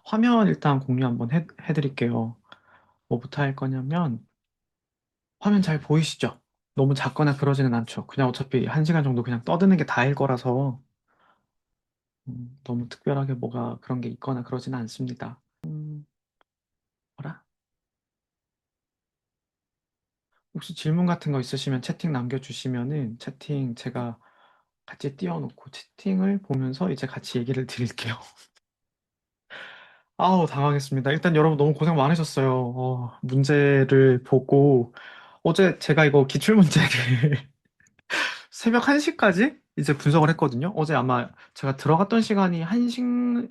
화면 일단 공유 한번 해드릴게요. 뭐부터 할 거냐면, 화면 잘 보이시죠? 너무 작거나 그러지는 않죠. 그냥 어차피 1시간 정도 그냥 떠드는 게 다일 거라서, 너무 특별하게 뭐가 그런 게 있거나 그러지는 않습니다. 뭐라? 혹시 질문 같은 거 있으시면 채팅 남겨주시면은 채팅 제가 같이 띄워놓고 채팅을 보면서 이제 같이 얘기를 드릴게요. 아우, 당황했습니다. 일단 여러분 너무 고생 많으셨어요. 문제를 보고, 어제 제가 이거 기출문제를 새벽 1시까지 이제 분석을 했거든요. 어제 아마 제가 들어갔던 시간이 1시,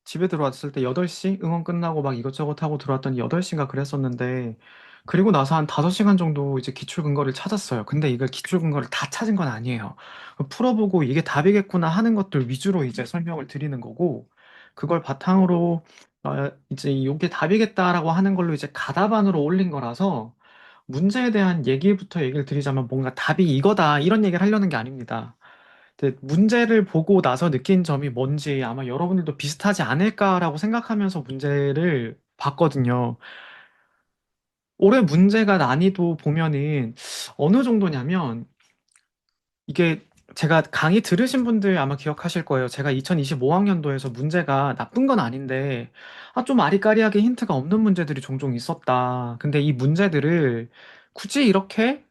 집에 들어왔을 때 8시 응원 끝나고 막 이것저것 하고 들어왔더니 8시인가 그랬었는데, 그리고 나서 한 5시간 정도 이제 기출 근거를 찾았어요. 근데 이걸 기출 근거를 다 찾은 건 아니에요. 풀어보고 이게 답이겠구나 하는 것들 위주로 이제 설명을 드리는 거고, 그걸 바탕으로 이제 이게 답이겠다라고 하는 걸로 이제 가답안으로 올린 거라서, 문제에 대한 얘기부터 얘기를 드리자면 뭔가 답이 이거다 이런 얘기를 하려는 게 아닙니다. 근데 문제를 보고 나서 느낀 점이 뭔지 아마 여러분들도 비슷하지 않을까라고 생각하면서 문제를 봤거든요. 올해 문제가 난이도 보면은 어느 정도냐면, 이게 제가 강의 들으신 분들 아마 기억하실 거예요. 제가 2025학년도에서 문제가 나쁜 건 아닌데, 좀 아리까리하게 힌트가 없는 문제들이 종종 있었다. 근데 이 문제들을 굳이 이렇게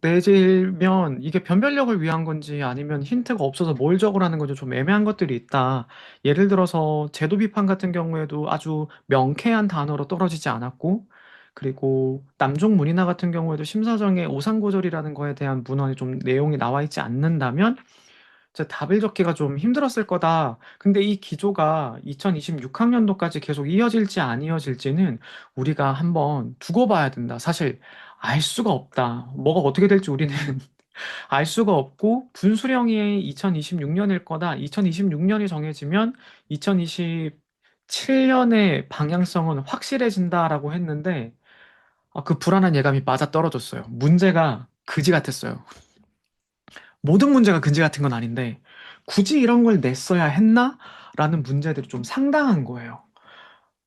내지면 이게 변별력을 위한 건지 아니면 힌트가 없어서 뭘 적으라는 건지 좀 애매한 것들이 있다. 예를 들어서 제도 비판 같은 경우에도 아주 명쾌한 단어로 떨어지지 않았고, 그리고 남종 문이나 같은 경우에도 심사정의 오상고절이라는 거에 대한 문헌이 좀 내용이 나와 있지 않는다면 제 답을 적기가 좀 힘들었을 거다. 근데 이 기조가 2026학년도까지 계속 이어질지 안 이어질지는 우리가 한번 두고 봐야 된다. 사실 알 수가 없다. 뭐가 어떻게 될지 우리는 알 수가 없고, 분수령이 2026년일 거다. 2026년이 정해지면 2027년의 방향성은 확실해진다라고 했는데, 그 불안한 예감이 맞아 떨어졌어요. 문제가 그지 같았어요. 모든 문제가 그지 같은 건 아닌데 굳이 이런 걸 냈어야 했나? 라는 문제들이 좀 상당한 거예요.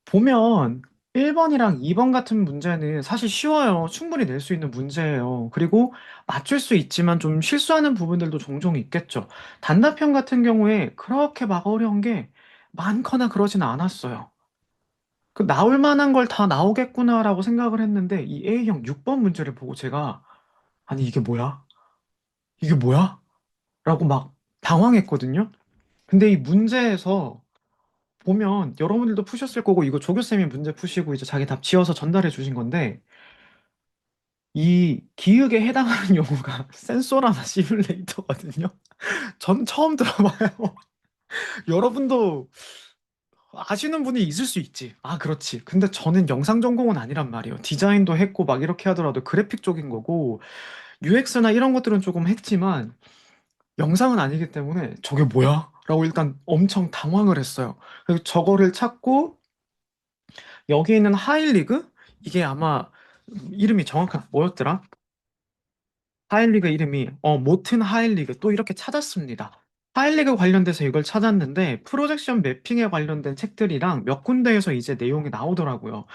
보면 1번이랑 2번 같은 문제는 사실 쉬워요. 충분히 낼 수 있는 문제예요. 그리고 맞출 수 있지만 좀 실수하는 부분들도 종종 있겠죠. 단답형 같은 경우에 그렇게 막 어려운 게 많거나 그러지는 않았어요. 그 나올 만한 걸 다 나오겠구나라고 생각을 했는데, 이 A형 6번 문제를 보고 제가, 아니 이게 뭐야? 이게 뭐야? 라고 막 당황했거든요. 근데 이 문제에서 보면 여러분들도 푸셨을 거고, 이거 조교쌤이 문제 푸시고 이제 자기 답 지어서 전달해 주신 건데, 이 기역에 해당하는 용어가 센소라나 시뮬레이터거든요. 전 처음 들어봐요. 여러분도 아시는 분이 있을 수 있지. 아, 그렇지. 근데 저는 영상 전공은 아니란 말이에요. 디자인도 했고 막 이렇게 하더라도 그래픽 쪽인 거고, UX나 이런 것들은 조금 했지만 영상은 아니기 때문에 저게 뭐야? 라고 일단 엄청 당황을 했어요. 그래서 저거를 찾고, 여기 있는 하이리그? 이게 아마 이름이 정확하게 뭐였더라? 하이리그 이름이 모튼 하이리그, 또 이렇게 찾았습니다. 하이리그 관련돼서 이걸 찾았는데 프로젝션 매핑에 관련된 책들이랑 몇 군데에서 이제 내용이 나오더라고요.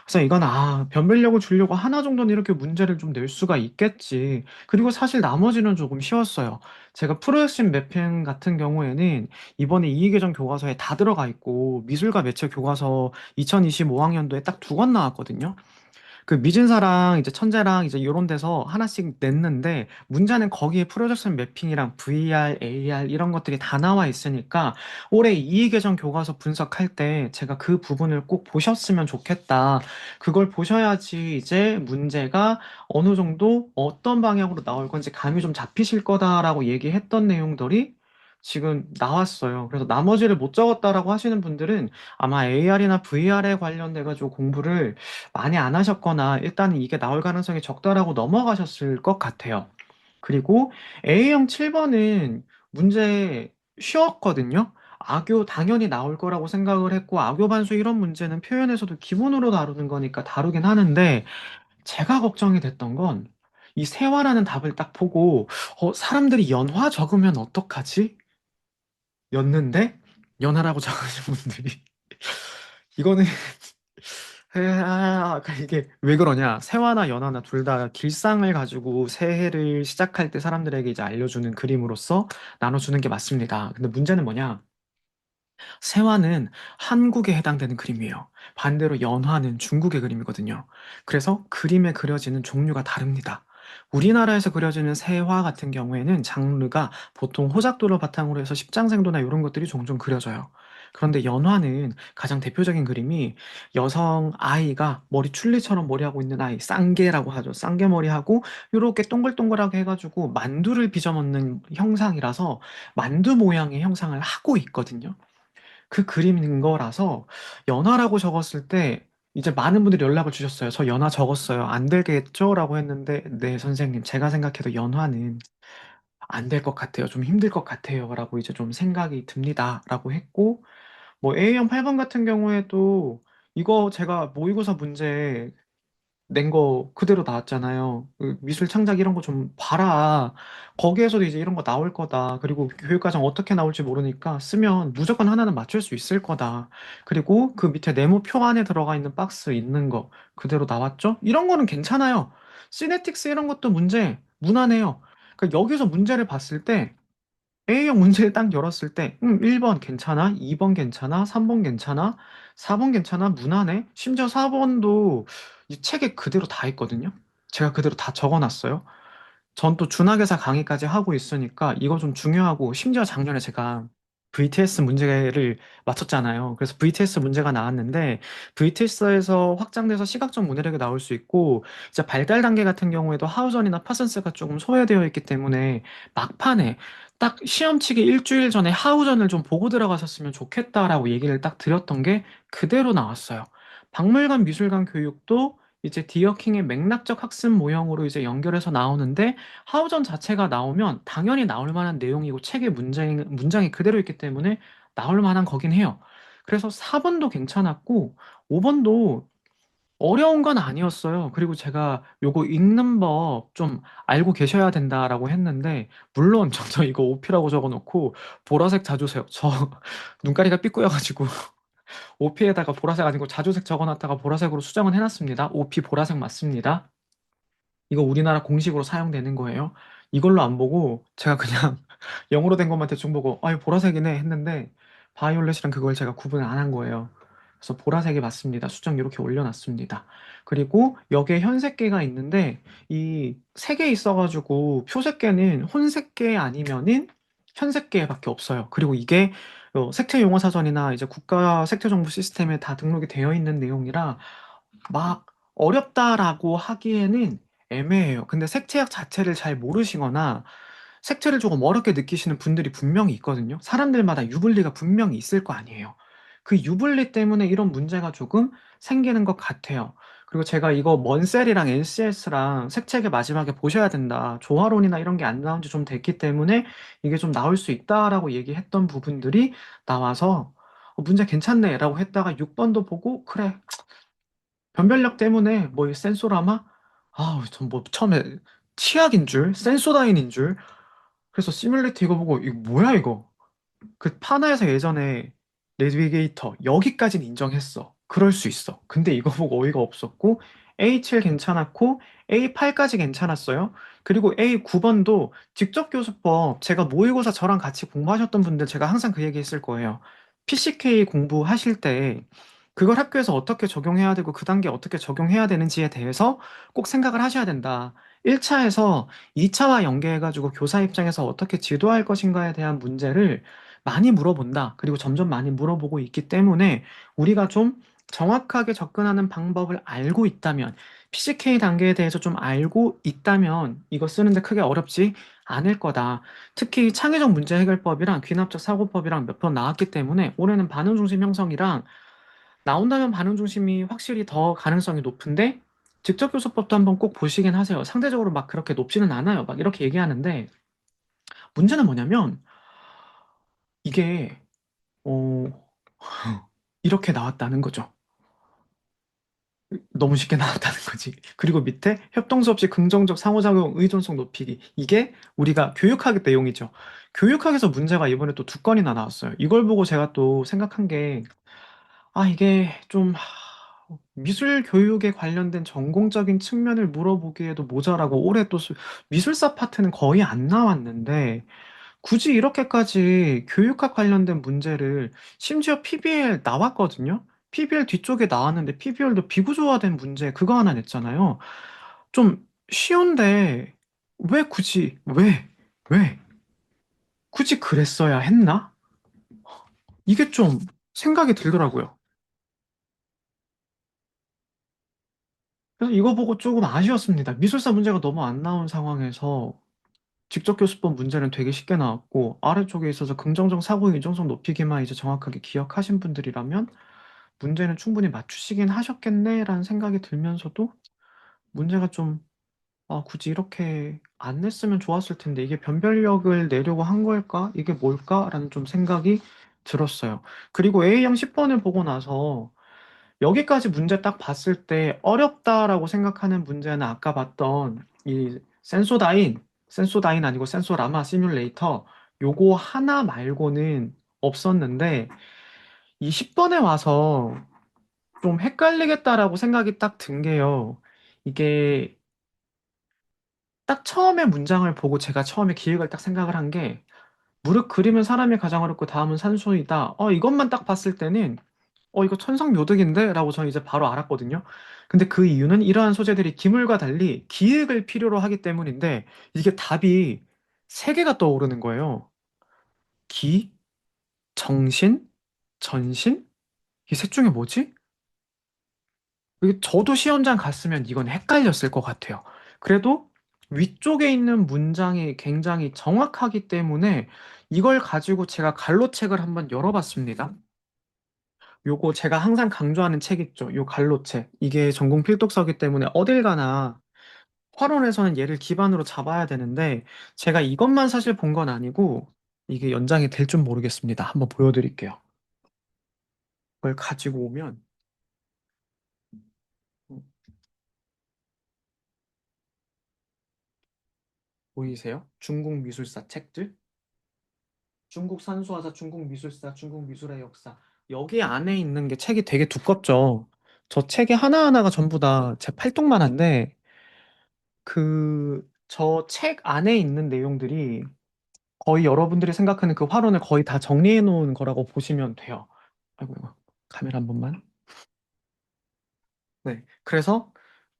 그래서 이건 변별력을 주려고 하나 정도는 이렇게 문제를 좀 낼 수가 있겠지. 그리고 사실 나머지는 조금 쉬웠어요. 제가 프로젝션 매핑 같은 경우에는 이번에 이의계정 교과서에 다 들어가 있고, 미술과 매체 교과서 2025학년도에 딱 2권 나왔거든요. 그 미진사랑 이제 천재랑 이제 요런 데서 하나씩 냈는데, 문제는 거기에 프로젝션 매핑이랑 VR, AR 이런 것들이 다 나와 있으니까 올해 이의계정 교과서 분석할 때 제가 그 부분을 꼭 보셨으면 좋겠다. 그걸 보셔야지 이제 문제가 어느 정도 어떤 방향으로 나올 건지 감이 좀 잡히실 거다라고 얘기했던 내용들이 지금 나왔어요. 그래서 나머지를 못 적었다라고 하시는 분들은 아마 AR이나 VR에 관련돼 가지고 공부를 많이 안 하셨거나 일단은 이게 나올 가능성이 적다라고 넘어가셨을 것 같아요. 그리고 A형 7번은 문제 쉬웠거든요. 악교 당연히 나올 거라고 생각을 했고, 악교 반수 이런 문제는 표현에서도 기본으로 다루는 거니까 다루긴 하는데, 제가 걱정이 됐던 건 이 세화라는 답을 딱 보고 사람들이 연화 적으면 어떡하지? 였는데 연하라고 적으신 분들이 이거는 이게 왜 그러냐? 세화나 연화나 둘 다 길상을 가지고 새해를 시작할 때 사람들에게 이제 알려주는 그림으로서 나눠주는 게 맞습니다. 근데 문제는 뭐냐? 세화는 한국에 해당되는 그림이에요. 반대로 연화는 중국의 그림이거든요. 그래서 그림에 그려지는 종류가 다릅니다. 우리나라에서 그려지는 세화 같은 경우에는 장르가 보통 호작도를 바탕으로 해서 십장생도나 이런 것들이 종종 그려져요. 그런데 연화는 가장 대표적인 그림이 여성 아이가 머리 출리처럼 머리하고 있는 아이, 쌍개라고 하죠. 쌍개 머리하고 이렇게 동글동글하게 해가지고 만두를 빚어 먹는 형상이라서 만두 모양의 형상을 하고 있거든요. 그 그림인 거라서 연하라고 적었을 때 이제 많은 분들이 연락을 주셨어요. 저 연하 적었어요. 안 되겠죠? 라고 했는데 네, 선생님. 제가 생각해도 연화는 안 될 것 같아요. 좀 힘들 것 같아요. 라고 이제 좀 생각이 듭니다. 라고 했고 뭐 A형 8번 같은 경우에도 이거 제가 모의고사 문제 낸 거 그대로 나왔잖아요. 그 미술 창작 이런 거 좀 봐라. 거기에서도 이제 이런 거 나올 거다. 그리고 교육과정 어떻게 나올지 모르니까 쓰면 무조건 하나는 맞출 수 있을 거다. 그리고 그 밑에 네모표 안에 들어가 있는 박스 있는 거 그대로 나왔죠? 이런 거는 괜찮아요. 시네틱스 이런 것도 문제 무난해요. 그러니까 여기서 문제를 봤을 때 A형 문제를 딱 열었을 때, 1번 괜찮아, 2번 괜찮아, 3번 괜찮아, 4번 괜찮아, 무난해. 심지어 4번도 이 책에 그대로 다 있거든요. 제가 그대로 다 적어놨어요. 전 또 준하계사 강의까지 하고 있으니까 이거 좀 중요하고, 심지어 작년에 제가 VTS 문제를 맞췄잖아요. 그래서 VTS 문제가 나왔는데, VTS에서 확장돼서 시각적 문해력이 나올 수 있고, 이제 발달 단계 같은 경우에도 하우전이나 파슨스가 조금 소외되어 있기 때문에, 막판에 딱 시험 치기 일주일 전에 하우전을 좀 보고 들어가셨으면 좋겠다라고 얘기를 딱 드렸던 게 그대로 나왔어요. 박물관 미술관 교육도 이제 디어킹의 맥락적 학습 모형으로 이제 연결해서 나오는데 하우전 자체가 나오면 당연히 나올 만한 내용이고 책의 문장이 그대로 있기 때문에 나올 만한 거긴 해요. 그래서 4번도 괜찮았고 5번도 어려운 건 아니었어요. 그리고 제가 요거 읽는 법 좀 알고 계셔야 된다라고 했는데 물론 저도 이거 오피라고 적어놓고 보라색 자주색 저 눈가리가 삐꾸여가지고 오피에다가 보라색 아니고 자주색 적어놨다가 보라색으로 수정은 해놨습니다. 오피 보라색 맞습니다. 이거 우리나라 공식으로 사용되는 거예요. 이걸로 안 보고 제가 그냥 영어로 된 것만 대충 보고 아, 이거 보라색이네 했는데 바이올렛이랑 그걸 제가 구분을 안 한 거예요. 그래서 보라색이 맞습니다. 수정 이렇게 올려놨습니다. 그리고 여기에 현색계가 있는데 이 세 개 있어가지고 표색계는 혼색계 아니면은 현색계밖에 없어요. 그리고 이게 색채 용어 사전이나 이제 국가 색채 정보 시스템에 다 등록이 되어 있는 내용이라 막 어렵다라고 하기에는 애매해요. 근데 색채학 자체를 잘 모르시거나 색채를 조금 어렵게 느끼시는 분들이 분명히 있거든요. 사람들마다 유불리가 분명히 있을 거 아니에요. 그 유불리 때문에 이런 문제가 조금 생기는 것 같아요. 그리고 제가 이거 먼셀이랑 NCS랑 색책의 마지막에 보셔야 된다. 조화론이나 이런 게 안 나온 지 좀 됐기 때문에 이게 좀 나올 수 있다라고 얘기했던 부분들이 나와서 문제 괜찮네 라고 했다가 6번도 보고 그래 변별력 때문에 뭐 센소라마? 아우, 전 뭐 처음에 치약인 줄, 센소다인인 줄. 그래서 시뮬레이터 이거 보고 이거 뭐야 이거? 그 파나에서 예전에 내비게이터 여기까지는 인정했어. 그럴 수 있어. 근데 이거 보고 어이가 없었고 A7 괜찮았고 A8까지 괜찮았어요. 그리고 A9번도 직접 교수법 제가 모의고사 저랑 같이 공부하셨던 분들 제가 항상 그 얘기 했을 거예요. PCK 공부하실 때 그걸 학교에서 어떻게 적용해야 되고 그 단계 어떻게 적용해야 되는지에 대해서 꼭 생각을 하셔야 된다. 1차에서 2차와 연계해가지고 교사 입장에서 어떻게 지도할 것인가에 대한 문제를 많이 물어본다. 그리고 점점 많이 물어보고 있기 때문에 우리가 좀 정확하게 접근하는 방법을 알고 있다면, PCK 단계에 대해서 좀 알고 있다면 이거 쓰는데 크게 어렵지 않을 거다. 특히 창의적 문제 해결법이랑 귀납적 사고법이랑 몇 번 나왔기 때문에 올해는 반응 중심 형성이랑 나온다면 반응 중심이 확실히 더 가능성이 높은데 직접 교수법도 한번 꼭 보시긴 하세요. 상대적으로 막 그렇게 높지는 않아요. 막 이렇게 얘기하는데 문제는 뭐냐면 이게 어, 이렇게 나왔다는 거죠. 너무 쉽게 나왔다는 거지. 그리고 밑에 협동수 없이 긍정적 상호작용 의존성 높이기. 이게 우리가 교육학의 내용이죠. 교육학에서 문제가 이번에 또 두 건이나 나왔어요. 이걸 보고 제가 또 생각한 게 이게 좀 미술 교육에 관련된 전공적인 측면을 물어보기에도 모자라고 올해 또 미술사 파트는 거의 안 나왔는데 굳이 이렇게까지 교육학 관련된 문제를 심지어 PBL 나왔거든요. PBL 뒤쪽에 나왔는데 PBL도 비구조화된 문제 그거 하나 냈잖아요. 좀 쉬운데 왜 굳이 왜 굳이 그랬어야 했나? 이게 좀 생각이 들더라고요. 그래서 이거 보고 조금 아쉬웠습니다. 미술사 문제가 너무 안 나온 상황에서 직접 교수법 문제는 되게 쉽게 나왔고 아래쪽에 있어서 긍정적 사고 유정성 높이기만 이제 정확하게 기억하신 분들이라면 문제는 충분히 맞추시긴 하셨겠네라는 생각이 들면서도 문제가 좀 굳이 이렇게 안 냈으면 좋았을 텐데 이게 변별력을 내려고 한 걸까? 이게 뭘까? 라는 좀 생각이 들었어요. 그리고 A형 10번을 보고 나서 여기까지 문제 딱 봤을 때 어렵다라고 생각하는 문제는 아까 봤던 이 센소다인 아니고 센소라마 시뮬레이터 요거 하나 말고는 없었는데 이 10번에 와서 좀 헷갈리겠다라고 생각이 딱 든 게요. 이게 딱 처음에 문장을 보고 제가 처음에 기획을 딱 생각을 한 게 무릇 그림은 사람이 가장 어렵고 다음은 산수이다. 이것만 딱 봤을 때는 이거 천상묘득인데? 라고 저는 이제 바로 알았거든요. 근데 그 이유는 이러한 소재들이 기물과 달리 기획을 필요로 하기 때문인데 이게 답이 세 개가 떠오르는 거예요. 기, 정신, 전신? 이 셋 중에 뭐지? 이게 저도 시험장 갔으면 이건 헷갈렸을 것 같아요. 그래도 위쪽에 있는 문장이 굉장히 정확하기 때문에 이걸 가지고 제가 갈로책을 한번 열어봤습니다. 요거 제가 항상 강조하는 책 있죠. 요 갈로책. 이게 전공 필독서기 때문에 어딜 가나 활원에서는 얘를 기반으로 잡아야 되는데 제가 이것만 사실 본 건 아니고 이게 연장이 될 줄 모르겠습니다. 한번 보여드릴게요. 그걸 가지고 오면 음, 보이세요? 중국 미술사 책들. 중국 산수화사, 중국 미술사, 중국 미술의 역사. 여기 안에 있는 게 책이 되게 두껍죠. 저 책이 하나하나가 전부 다 제 팔뚝만한데 저 책 안에 있는 내용들이 거의 여러분들이 생각하는 그 활원을 거의 다 정리해 놓은 거라고 보시면 돼요. 아이고, 이거 카메라 한 번만. 네. 그래서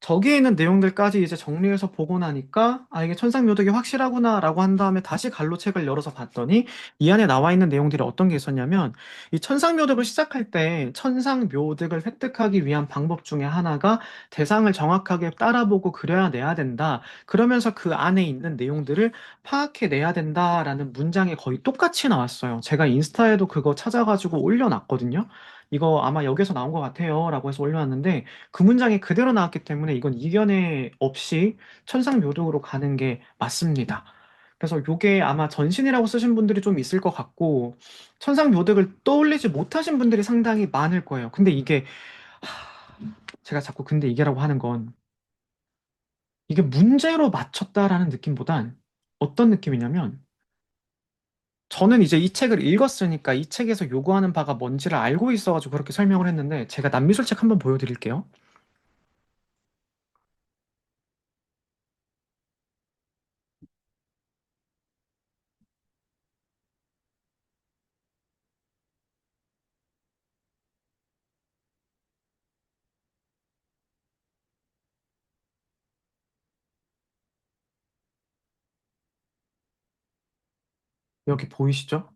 저기에 있는 내용들까지 이제 정리해서 보고 나니까 이게 천상묘독이 확실하구나라고 한 다음에 다시 갈로책을 열어서 봤더니 이 안에 나와 있는 내용들이 어떤 게 있었냐면 이 천상묘독을 시작할 때 천상묘독을 획득하기 위한 방법 중에 하나가 대상을 정확하게 따라보고 그려내야 된다. 그러면서 그 안에 있는 내용들을 파악해 내야 된다라는 문장이 거의 똑같이 나왔어요. 제가 인스타에도 그거 찾아가지고 올려놨거든요. 이거 아마 여기서 나온 것 같아요. 라고 해서 올려놨는데 그 문장이 그대로 나왔기 때문에 이건 이견해 없이 천상묘독으로 가는 게 맞습니다. 그래서 요게 아마 전신이라고 쓰신 분들이 좀 있을 것 같고 천상묘독을 떠올리지 못하신 분들이 상당히 많을 거예요. 근데 이게 제가 자꾸 근데 이게라고 하는 건 이게 문제로 맞췄다라는 느낌보단 어떤 느낌이냐면 저는 이제 이 책을 읽었으니까 이 책에서 요구하는 바가 뭔지를 알고 있어가지고 그렇게 설명을 했는데 제가 남미술책 한번 보여드릴게요. 여기 보이시죠?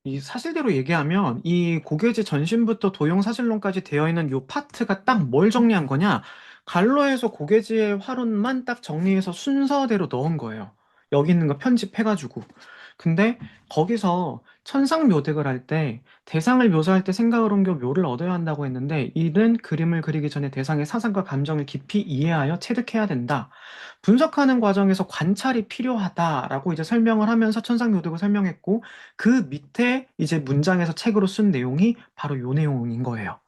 이 사실대로 얘기하면 이 고개지 전신부터 도형 사실론까지 되어 있는 요 파트가 딱 뭘 정리한 거냐? 갈로에서 고개지의 활운만 딱 정리해서 순서대로 넣은 거예요. 여기 있는 거 편집해가지고. 근데 거기서 천상묘득을 할 때 대상을 묘사할 때 생각을 옮겨 묘를 얻어야 한다고 했는데 이는 그림을 그리기 전에 대상의 사상과 감정을 깊이 이해하여 체득해야 된다. 분석하는 과정에서 관찰이 필요하다라고 이제 설명을 하면서 천상묘득을 설명했고 그 밑에 이제 문장에서 책으로 쓴 내용이 바로 요 내용인 거예요.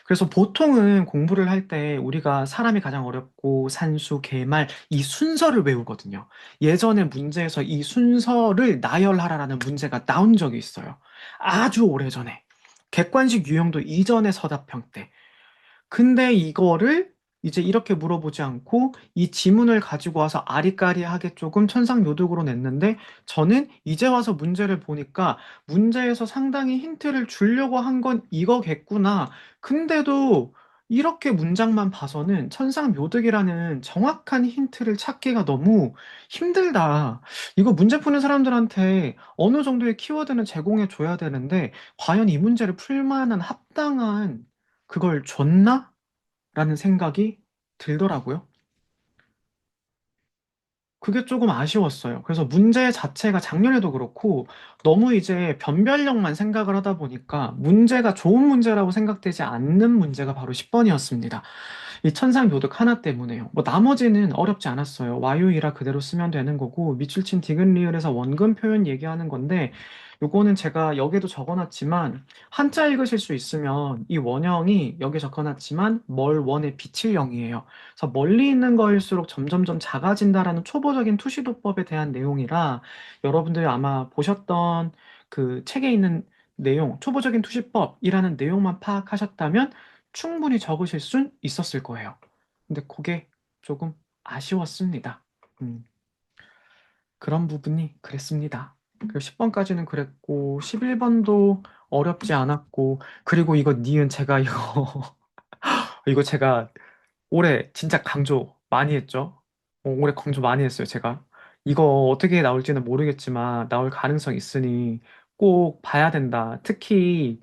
그래서 보통은 공부를 할 때 우리가 사람이 가장 어렵고 산수, 계말 이 순서를 외우거든요. 예전에 문제에서 이 순서를 나열하라라는 문제가 나온 적이 있어요. 아주 오래전에. 객관식 유형도 이전의 서답형 때. 근데 이거를 이제 이렇게 물어보지 않고 이 지문을 가지고 와서 아리까리하게 조금 천상묘독으로 냈는데 저는 이제 와서 문제를 보니까 문제에서 상당히 힌트를 주려고 한 건 이거겠구나. 근데도 이렇게 문장만 봐서는 천상묘독이라는 정확한 힌트를 찾기가 너무 힘들다. 이거 문제 푸는 사람들한테 어느 정도의 키워드는 제공해 줘야 되는데 과연 이 문제를 풀 만한 합당한 그걸 줬나? 라는 생각이 들더라고요. 그게 조금 아쉬웠어요. 그래서 문제 자체가 작년에도 그렇고 너무 이제 변별력만 생각을 하다 보니까 문제가 좋은 문제라고 생각되지 않는 문제가 바로 10번이었습니다. 이 천상교독 하나 때문에요. 뭐 나머지는 어렵지 않았어요. 와유이라 그대로 쓰면 되는 거고 밑줄 친 디귿 리을에서 원금 표현 얘기하는 건데 요거는 제가 여기에도 적어놨지만 한자 읽으실 수 있으면 이 원형이 여기 적어놨지만 멀원의 빛을 영이에요. 그래서 멀리 있는 거일수록 점점점 작아진다라는 초보적인 투시도법에 대한 내용이라 여러분들이 아마 보셨던 그 책에 있는 내용, 초보적인 투시법이라는 내용만 파악하셨다면 충분히 적으실 순 있었을 거예요. 근데 그게 조금 아쉬웠습니다. 음, 그런 부분이 그랬습니다. 그리고 10번까지는 그랬고, 11번도 어렵지 않았고, 그리고 이거 니은 제가 이거, 이거 제가 올해 진짜 강조 많이 했죠. 올해 강조 많이 했어요, 제가. 이거 어떻게 나올지는 모르겠지만 나올 가능성 있으니 꼭 봐야 된다. 특히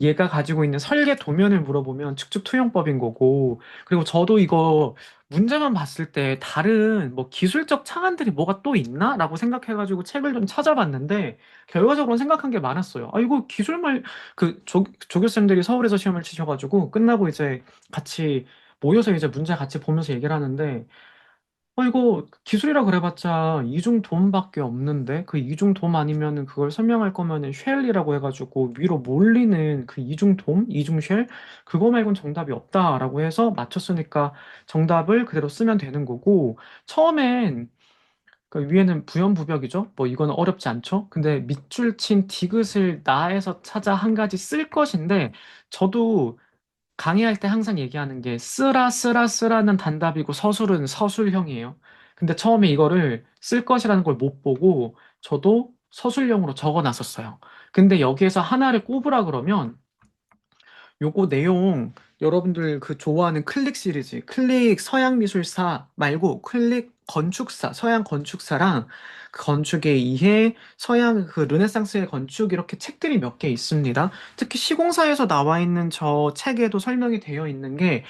얘가 가지고 있는 설계 도면을 물어보면 측측 투영법인 거고, 그리고 저도 이거 문제만 봤을 때 다른 뭐 기술적 창안들이 뭐가 또 있나? 라고 생각해가지고 책을 좀 찾아봤는데, 결과적으로 생각한 게 많았어요. 아, 이거 기술말, 조교쌤들이 서울에서 시험을 치셔가지고 끝나고 이제 같이 모여서 이제 문제 같이 보면서 얘기를 하는데, 이거 기술이라 그래봤자 이중도음밖에 없는데, 그 이중도음 아니면은 그걸 설명할 거면은 쉘이라고 해가지고 위로 몰리는 그 이중도음, 이중쉘? 그거 말고는 정답이 없다라고 해서 맞췄으니까 정답을 그대로 쓰면 되는 거고, 처음엔 그 위에는 부연부벽이죠? 뭐 이거는 어렵지 않죠? 근데 밑줄 친 디귿을 나에서 찾아 한 가지 쓸 것인데, 저도 강의할 때 항상 얘기하는 게 쓰라는 단답이고 서술은 서술형이에요. 근데 처음에 이거를 쓸 것이라는 걸 못 보고 저도 서술형으로 적어 놨었어요. 근데 여기에서 하나를 꼽으라 그러면 요거 내용 여러분들 그 좋아하는 클릭 시리즈, 클릭 서양 미술사 말고 클릭 건축사, 서양 건축사랑 그 건축의 이해, 서양 그 르네상스의 건축 이렇게 책들이 몇 개 있습니다. 특히 시공사에서 나와 있는 저 책에도 설명이 되어 있는 게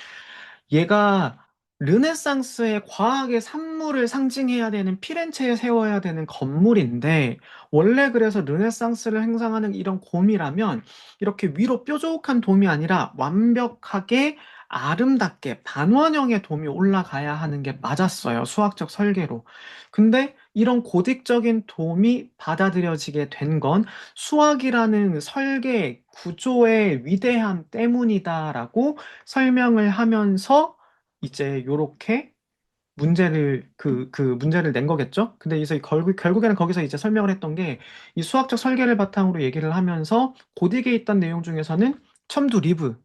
얘가 르네상스의 과학의 산물을 상징해야 되는 피렌체에 세워야 되는 건물인데 원래 그래서 르네상스를 행상하는 이런 곰이라면 이렇게 위로 뾰족한 돔이 아니라 완벽하게 아름답게 반원형의 돔이 올라가야 하는 게 맞았어요. 수학적 설계로. 근데 이런 고딕적인 돔이 받아들여지게 된 건 수학이라는 설계 구조의 위대함 때문이다라고 설명을 하면서 이제 요렇게 문제를 낸 거겠죠? 근데 이제 결국에는 거기서 이제 설명을 했던 게 이 수학적 설계를 바탕으로 얘기를 하면서 고딕에 있던 내용 중에서는 첨두 리브,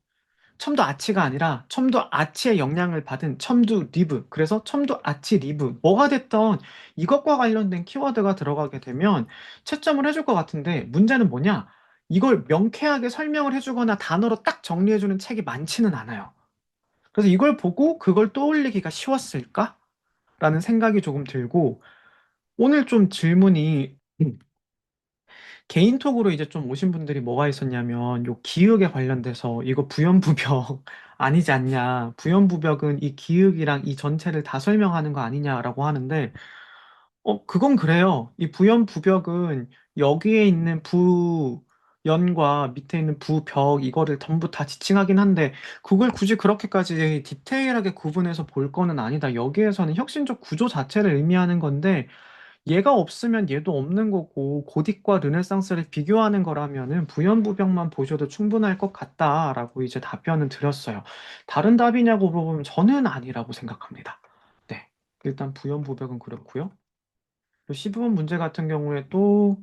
첨도 아치가 아니라 첨도 아치의 영향을 받은 첨도 리브. 그래서 첨도 아치 리브. 뭐가 됐던 이것과 관련된 키워드가 들어가게 되면 채점을 해줄 것 같은데 문제는 뭐냐? 이걸 명쾌하게 설명을 해주거나 단어로 딱 정리해주는 책이 많지는 않아요. 그래서 이걸 보고 그걸 떠올리기가 쉬웠을까? 라는 생각이 조금 들고 오늘 좀 질문이 개인톡으로 이제 좀 오신 분들이 뭐가 있었냐면 요 기역에 관련돼서 이거 부연부벽 아니지 않냐. 부연부벽은 이 기역이랑 이 전체를 다 설명하는 거 아니냐라고 하는데 그건 그래요. 이 부연부벽은 여기에 있는 부연과 밑에 있는 부벽 이거를 전부 다 지칭하긴 한데 그걸 굳이 그렇게까지 디테일하게 구분해서 볼 거는 아니다. 여기에서는 혁신적 구조 자체를 의미하는 건데 얘가 없으면 얘도 없는 거고 고딕과 르네상스를 비교하는 거라면은 부연부벽만 보셔도 충분할 것 같다라고 이제 답변을 드렸어요. 다른 답이냐고 물어보면 저는 아니라고 생각합니다. 네. 일단 부연부벽은 그렇고요. 15번 문제 같은 경우에 또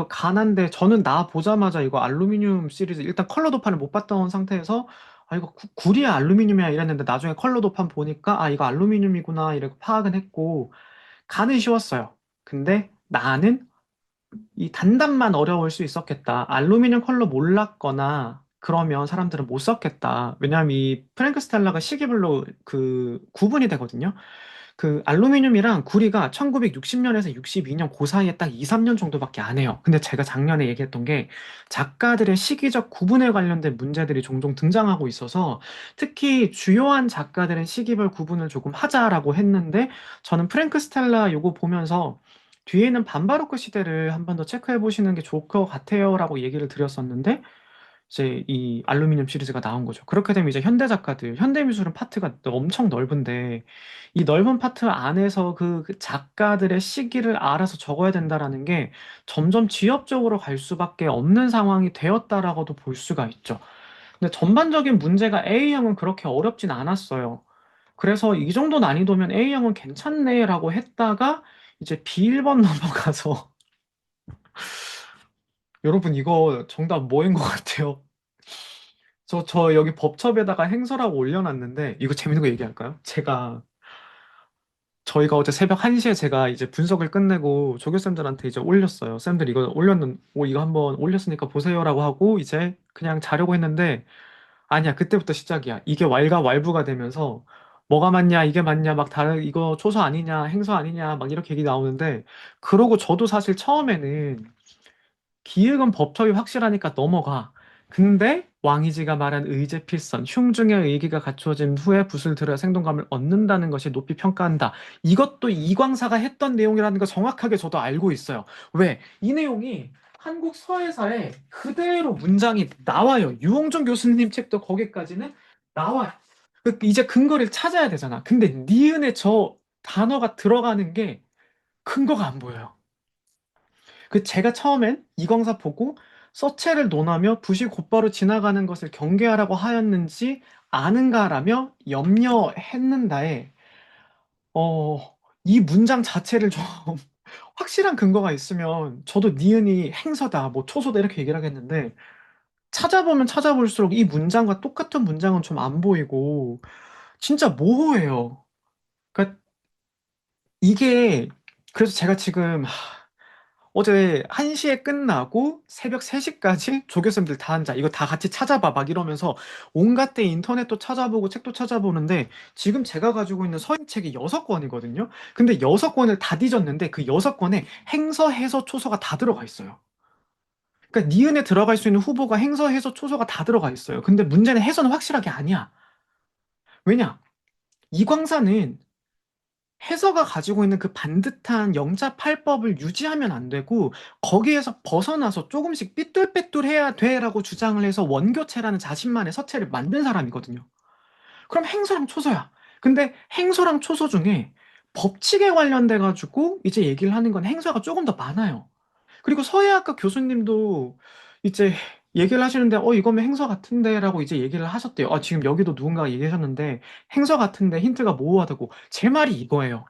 가난데 저는 나 보자마자 이거 알루미늄 시리즈 일단 컬러 도판을 못 봤던 상태에서 아 이거 구리야 알루미늄이야 이랬는데 나중에 컬러 도판 보니까 아 이거 알루미늄이구나 이렇게 파악은 했고 간은 쉬웠어요. 근데 나는 이 단단만 어려울 수 있었겠다. 알루미늄 컬러 몰랐거나 그러면 사람들은 못 썼겠다. 왜냐하면 이 프랭크 스텔라가 시기별로 그 구분이 되거든요. 그 알루미늄이랑 구리가 1960년에서 62년 그 사이에 딱 2, 3년 정도밖에 안 해요. 근데 제가 작년에 얘기했던 게 작가들의 시기적 구분에 관련된 문제들이 종종 등장하고 있어서 특히 주요한 작가들은 시기별 구분을 조금 하자라고 했는데 저는 프랭크 스텔라 요거 보면서 뒤에 있는 반바로크 시대를 한 번 더 체크해 보시는 게 좋을 것 같아요라고 얘기를 드렸었는데 이제 이 알루미늄 시리즈가 나온 거죠. 그렇게 되면 이제 현대 작가들, 현대 미술은 파트가 엄청 넓은데 이 넓은 파트 안에서 그 작가들의 시기를 알아서 적어야 된다라는 게 점점 지엽적으로 갈 수밖에 없는 상황이 되었다라고도 볼 수가 있죠. 근데 전반적인 문제가 A형은 그렇게 어렵진 않았어요. 그래서 이 정도 난이도면 A형은 괜찮네라고 했다가 이제 B1번 넘어가서 여러분 이거 정답 뭐인 것 같아요? 저 여기 법첩에다가 행서라고 올려놨는데, 이거 재밌는 거 얘기할까요? 저희가 어제 새벽 1시에 제가 이제 분석을 끝내고 조교쌤들한테 이제 올렸어요. 쌤들 이거 한번 올렸으니까 보세요라고 하고 이제 그냥 자려고 했는데, 아니야, 그때부터 시작이야. 이게 왈가 왈부가 되면서, 뭐가 맞냐, 이게 맞냐, 막 이거 초서 아니냐, 행서 아니냐, 막 이렇게 얘기 나오는데, 그러고 저도 사실 처음에는 기획은 법적이 확실하니까 넘어가. 근데 왕이지가 말한 의제 필선, 흉중의 의기가 갖추어진 후에 붓을 들여 생동감을 얻는다는 것이 높이 평가한다. 이것도 이광사가 했던 내용이라는 거 정확하게 저도 알고 있어요. 왜? 이 내용이 한국 서예사에 그대로 문장이 나와요. 유홍준 교수님 책도 거기까지는 나와요. 이제 근거를 찾아야 되잖아. 근데 니은에 저 단어가 들어가는 게 근거가 안 보여요. 제가 처음엔 이광사 보고 서체를 논하며 붓이 곧바로 지나가는 것을 경계하라고 하였는지 아는가라며 염려했는다에 이 문장 자체를 좀 확실한 근거가 있으면 저도 니은이 행서다 뭐 초소다 이렇게 얘기를 하겠는데 찾아보면 찾아볼수록 이 문장과 똑같은 문장은 좀 안 보이고 진짜 모호해요. 그러니까 이게 그래서 제가 지금 어제 1시에 끝나고 새벽 3시까지 조교쌤들 다 앉아. 이거 다 같이 찾아봐. 막 이러면서 온갖 데 인터넷도 찾아보고 책도 찾아보는데 지금 제가 가지고 있는 서예책이 6권이거든요. 근데 6권을 다 뒤졌는데 그 6권에 행서, 해서, 초서가 다 들어가 있어요. 그러니까 니은에 들어갈 수 있는 후보가 행서, 해서, 초서가 다 들어가 있어요. 근데 문제는 해서는 확실하게 아니야. 왜냐? 이광사는 해서가 가지고 있는 그 반듯한 영자팔법을 유지하면 안 되고 거기에서 벗어나서 조금씩 삐뚤빼뚤해야 돼라고 주장을 해서 원교체라는 자신만의 서체를 만든 사람이거든요. 그럼 행서랑 초서야. 근데 행서랑 초서 중에 법칙에 관련돼 가지고 이제 얘기를 하는 건 행서가 조금 더 많아요. 그리고 서예학과 교수님도 이제 얘기를 하시는데 이거면 행서 같은데라고 이제 얘기를 하셨대요. 지금 여기도 누군가가 얘기하셨는데 행서 같은데 힌트가 모호하다고. 제 말이 이거예요.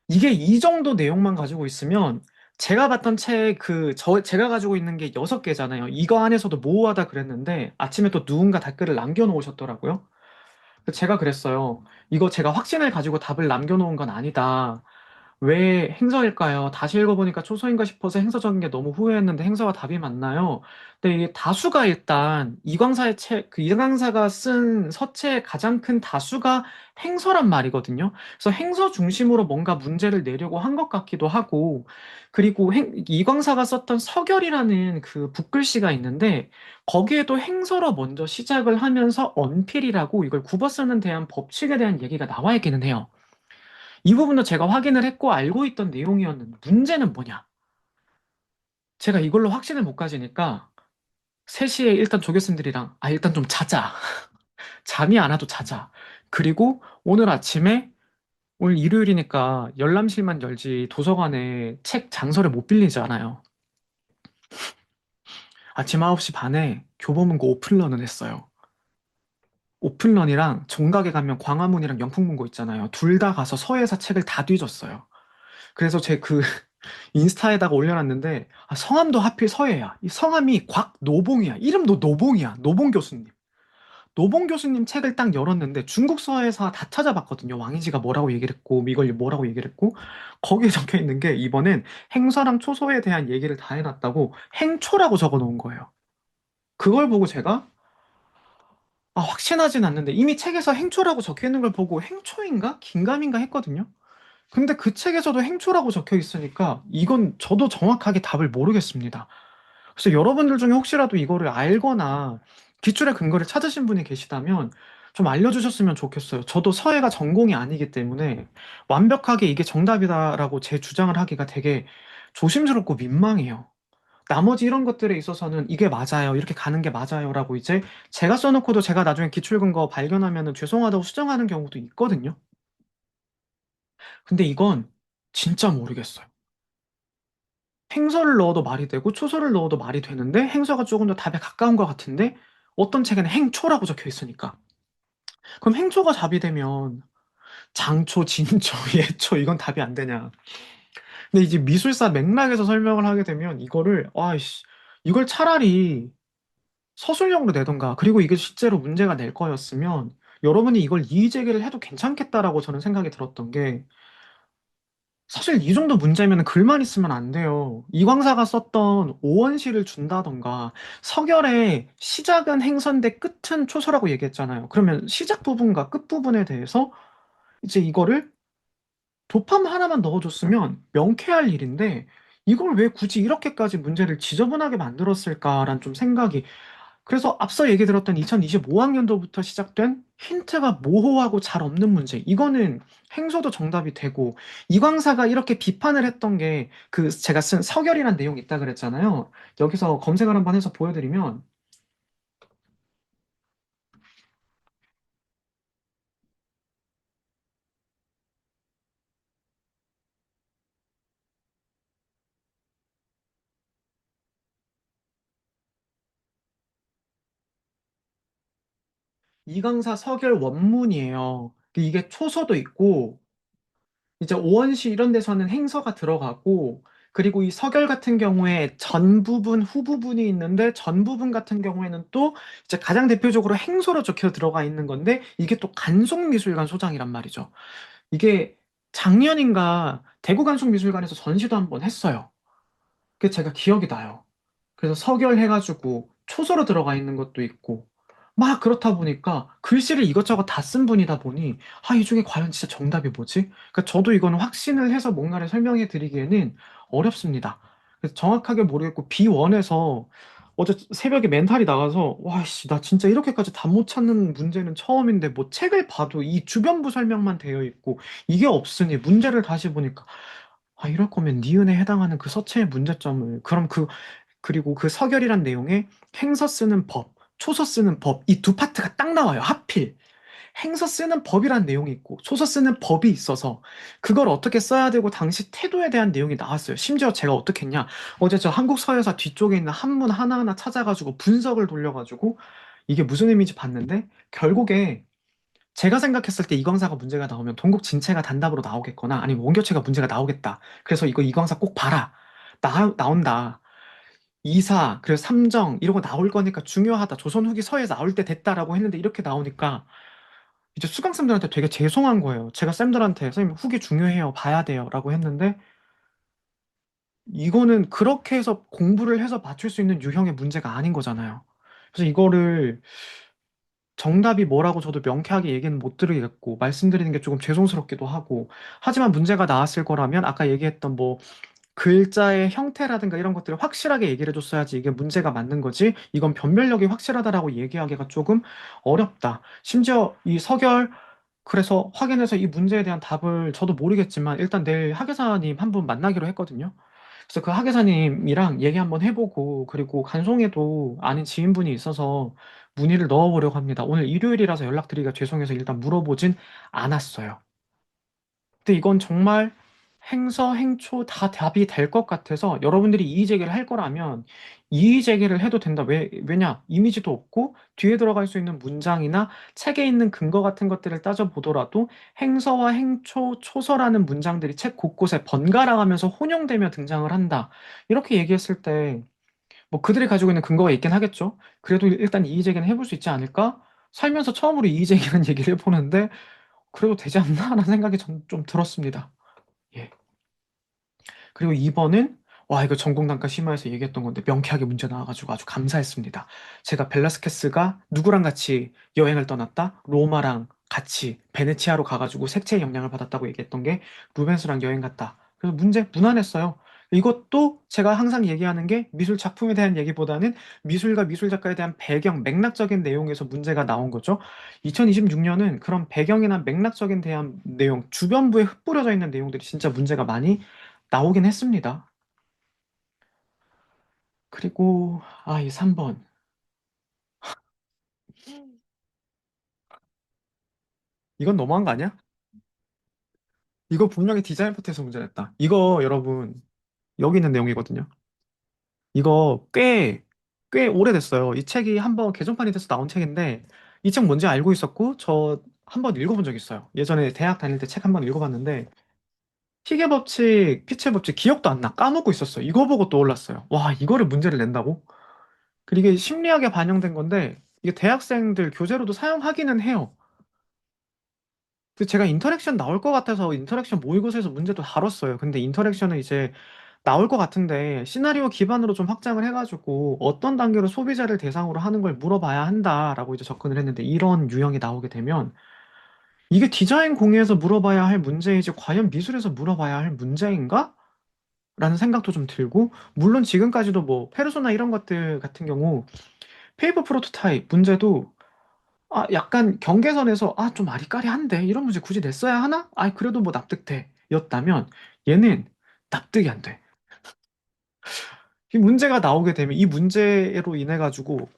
이게 이 정도 내용만 가지고 있으면 제가 봤던 책 제가 가지고 있는 게 6개잖아요. 이거 안에서도 모호하다 그랬는데 아침에 또 누군가 댓글을 남겨놓으셨더라고요. 제가 그랬어요. 이거 제가 확신을 가지고 답을 남겨놓은 건 아니다. 왜 행서일까요? 다시 읽어보니까 초서인가 싶어서 행서적인 게 너무 후회했는데 행서가 답이 맞나요? 근데 이게 다수가 일단 이광사가 쓴 서체의 가장 큰 다수가 행서란 말이거든요. 그래서 행서 중심으로 뭔가 문제를 내려고 한 것 같기도 하고, 그리고 이광사가 썼던 서결이라는 그 붓글씨가 있는데, 거기에도 행서로 먼저 시작을 하면서 언필이라고 이걸 굽어 쓰는 대한 법칙에 대한 얘기가 나와 있기는 해요. 이 부분도 제가 확인을 했고 알고 있던 내용이었는데 문제는 뭐냐? 제가 이걸로 확신을 못 가지니까 3시에 일단 조교쌤들이랑 일단 좀 자자. 잠이 안 와도 자자. 그리고 오늘 일요일이니까 열람실만 열지 도서관에 책 장소를 못 빌리잖아요. 아침 9시 반에 교보문고 오픈런을 했어요. 오픈런이랑 정각에 가면 광화문이랑 영풍문고 있잖아요. 둘 다 가서 서예사 책을 다 뒤졌어요. 그래서 인스타에다가 올려놨는데, 아, 성함도 하필 서예야. 이 성함이 곽노봉이야. 이름도 노봉이야. 노봉 교수님. 노봉 교수님 책을 딱 열었는데 중국 서예사 다 찾아봤거든요. 왕이지가 뭐라고 얘기를 했고, 미걸리 뭐라고 얘기를 했고, 거기에 적혀 있는 게 이번엔 행서랑 초서에 대한 얘기를 다 해놨다고 행초라고 적어 놓은 거예요. 그걸 보고 제가, 아, 확신하진 않는데 이미 책에서 행초라고 적혀 있는 걸 보고 행초인가? 긴가민가 했거든요. 근데 그 책에서도 행초라고 적혀 있으니까 이건 저도 정확하게 답을 모르겠습니다. 그래서 여러분들 중에 혹시라도 이거를 알거나 기출의 근거를 찾으신 분이 계시다면 좀 알려주셨으면 좋겠어요. 저도 서예가 전공이 아니기 때문에 완벽하게 이게 정답이다라고 제 주장을 하기가 되게 조심스럽고 민망해요. 나머지 이런 것들에 있어서는 이게 맞아요. 이렇게 가는 게 맞아요라고 이제 제가 써놓고도 제가 나중에 기출 근거 발견하면은 죄송하다고 수정하는 경우도 있거든요. 근데 이건 진짜 모르겠어요. 행서를 넣어도 말이 되고 초서를 넣어도 말이 되는데 행서가 조금 더 답에 가까운 것 같은데 어떤 책에는 행초라고 적혀 있으니까. 그럼 행초가 답이 되면 장초, 진초, 예초 이건 답이 안 되냐. 근데 이제 미술사 맥락에서 설명을 하게 되면 이거를 아이씨 이걸 차라리 서술형으로 내던가 그리고 이게 실제로 문제가 낼 거였으면 여러분이 이걸 이의 제기를 해도 괜찮겠다라고 저는 생각이 들었던 게 사실 이 정도 문제면 글만 있으면 안 돼요. 이광사가 썼던 오원시를 준다던가 서결의 시작은 행서인데 끝은 초서라고 얘기했잖아요. 그러면 시작 부분과 끝 부분에 대해서 이제 이거를 도판 하나만 넣어줬으면 명쾌할 일인데 이걸 왜 굳이 이렇게까지 문제를 지저분하게 만들었을까라는 좀 생각이 그래서 앞서 얘기 들었던 2025학년도부터 시작된 힌트가 모호하고 잘 없는 문제. 이거는 행소도 정답이 되고, 이광사가 이렇게 비판을 했던 게, 그, 제가 쓴 서결이란 내용이 있다 그랬잖아요. 여기서 검색을 한번 해서 보여드리면, 이광사 서결 원문이에요. 이게 초서도 있고, 이제 오원시 이런 데서는 행서가 들어가고, 그리고 이 서결 같은 경우에 전 부분, 후 부분이 있는데, 전 부분 같은 경우에는 또 이제 가장 대표적으로 행서로 적혀 들어가 있는 건데, 이게 또 간송미술관 소장이란 말이죠. 이게 작년인가 대구간송미술관에서 전시도 한번 했어요. 그게 제가 기억이 나요. 그래서 서결해가지고 초소로 들어가 있는 것도 있고 막 그렇다 보니까 글씨를 이것저것 다 쓴 분이다 보니 아, 이 중에 과연 진짜 정답이 뭐지? 그러니까 저도 이거는 확신을 해서 뭔가를 설명해 드리기에는 어렵습니다. 그래서 정확하게 모르겠고 B1에서 어제 새벽에 멘탈이 나가서 와, 씨, 나 진짜 이렇게까지 답 못 찾는 문제는 처음인데 뭐 책을 봐도 이 주변부 설명만 되어 있고 이게 없으니 문제를 다시 보니까 아, 이럴 거면 니은에 해당하는 그 서체의 문제점을 그럼 그리고 그 서결이란 내용에 행서 쓰는 법, 초서 쓰는 법, 이 두 파트가 딱 나와요. 하필. 행서 쓰는 법이란 내용이 있고, 초서 쓰는 법이 있어서, 그걸 어떻게 써야 되고, 당시 태도에 대한 내용이 나왔어요. 심지어 제가 어떻게 했냐. 어제 저 한국 서예사 뒤쪽에 있는 한문 하나하나 찾아가지고, 분석을 돌려가지고, 이게 무슨 의미인지 봤는데, 결국에 제가 생각했을 때 이광사가 문제가 나오면 동국 진체가 단답으로 나오겠거나, 아니면 원교체가 문제가 나오겠다. 그래서 이거 이광사 꼭 봐라. 나온다. 이사, 그리고 삼정, 이런 거 나올 거니까 중요하다. 조선 후기 서예 나올 때 됐다라고 했는데 이렇게 나오니까 이제 수강생들한테 되게 죄송한 거예요. 제가 쌤들한테 선생님 후기 중요해요. 봐야 돼요. 라고 했는데 이거는 그렇게 해서 공부를 해서 맞출 수 있는 유형의 문제가 아닌 거잖아요. 그래서 이거를 정답이 뭐라고 저도 명쾌하게 얘기는 못 드리겠고 말씀드리는 게 조금 죄송스럽기도 하고 하지만 문제가 나왔을 거라면 아까 얘기했던 뭐 글자의 형태라든가 이런 것들을 확실하게 얘기를 해줬어야지 이게 문제가 맞는 거지. 이건 변별력이 확실하다라고 얘기하기가 조금 어렵다. 심지어 이 서결, 그래서 확인해서 이 문제에 대한 답을 저도 모르겠지만 일단 내일 학예사님 한 분 만나기로 했거든요. 그래서 그 학예사님이랑 얘기 한번 해보고 그리고 간송에도 아는 지인분이 있어서 문의를 넣어보려고 합니다. 오늘 일요일이라서 연락드리기가 죄송해서 일단 물어보진 않았어요. 근데 이건 정말 행서, 행초 다 답이 될 것 같아서 여러분들이 이의 제기를 할 거라면 이의 제기를 해도 된다. 왜냐? 이미지도 없고 뒤에 들어갈 수 있는 문장이나 책에 있는 근거 같은 것들을 따져보더라도 행서와 행초, 초서라는 문장들이 책 곳곳에 번갈아 가면서 혼용되며 등장을 한다. 이렇게 얘기했을 때 뭐 그들이 가지고 있는 근거가 있긴 하겠죠. 그래도 일단 이의 제기는 해볼 수 있지 않을까? 살면서 처음으로 이의 제기라는 얘기를 해보는데 그래도 되지 않나? 라는 생각이 좀 들었습니다. 예. 그리고 2번은 와 이거 전공 단과 심화에서 얘기했던 건데 명쾌하게 문제 나와가지고 아주 감사했습니다. 제가 벨라스케스가 누구랑 같이 여행을 떠났다? 로마랑 같이 베네치아로 가가지고 색채의 영향을 받았다고 얘기했던 게 루벤스랑 여행 갔다. 그래서 문제 무난했어요. 이것도 제가 항상 얘기하는 게 미술 작품에 대한 얘기보다는 미술과 미술 작가에 대한 배경, 맥락적인 내용에서 문제가 나온 거죠. 2026년은 그런 배경이나 맥락적인 대한 내용, 주변부에 흩뿌려져 있는 내용들이 진짜 문제가 많이 나오긴 했습니다. 그리고 이 3번. 이건 너무한 거 아니야? 이거 분명히 디자인 파트에서 문제 냈다. 이거 여러분 여기 있는 내용이거든요. 이거 꽤 오래됐어요. 이 책이 한번 개정판이 돼서 나온 책인데 이 책 뭔지 알고 있었고 저 한번 읽어본 적 있어요. 예전에 대학 다닐 때 책 한번 읽어봤는데 희계 법칙, 피체 법칙 기억도 안 나. 까먹고 있었어요. 이거 보고 떠올랐어요. 와, 이거를 문제를 낸다고? 그리고 이게 심리학에 반영된 건데 이게 대학생들 교재로도 사용하기는 해요. 그 제가 인터랙션 나올 것 같아서 인터랙션 모의고사에서 문제도 다뤘어요. 근데 인터랙션은 이제 나올 것 같은데 시나리오 기반으로 좀 확장을 해가지고 어떤 단계로 소비자를 대상으로 하는 걸 물어봐야 한다라고 이제 접근을 했는데 이런 유형이 나오게 되면 이게 디자인 공예에서 물어봐야 할 문제이지 과연 미술에서 물어봐야 할 문제인가? 라는 생각도 좀 들고 물론 지금까지도 뭐 페르소나 이런 것들 같은 경우 페이퍼 프로토타입 문제도 약간 경계선에서, 좀 아리까리한데? 이런 문제 굳이 냈어야 하나? 그래도 뭐 납득돼. 였다면, 얘는 납득이 안 돼. 이 문제가 나오게 되면 이 문제로 인해 가지고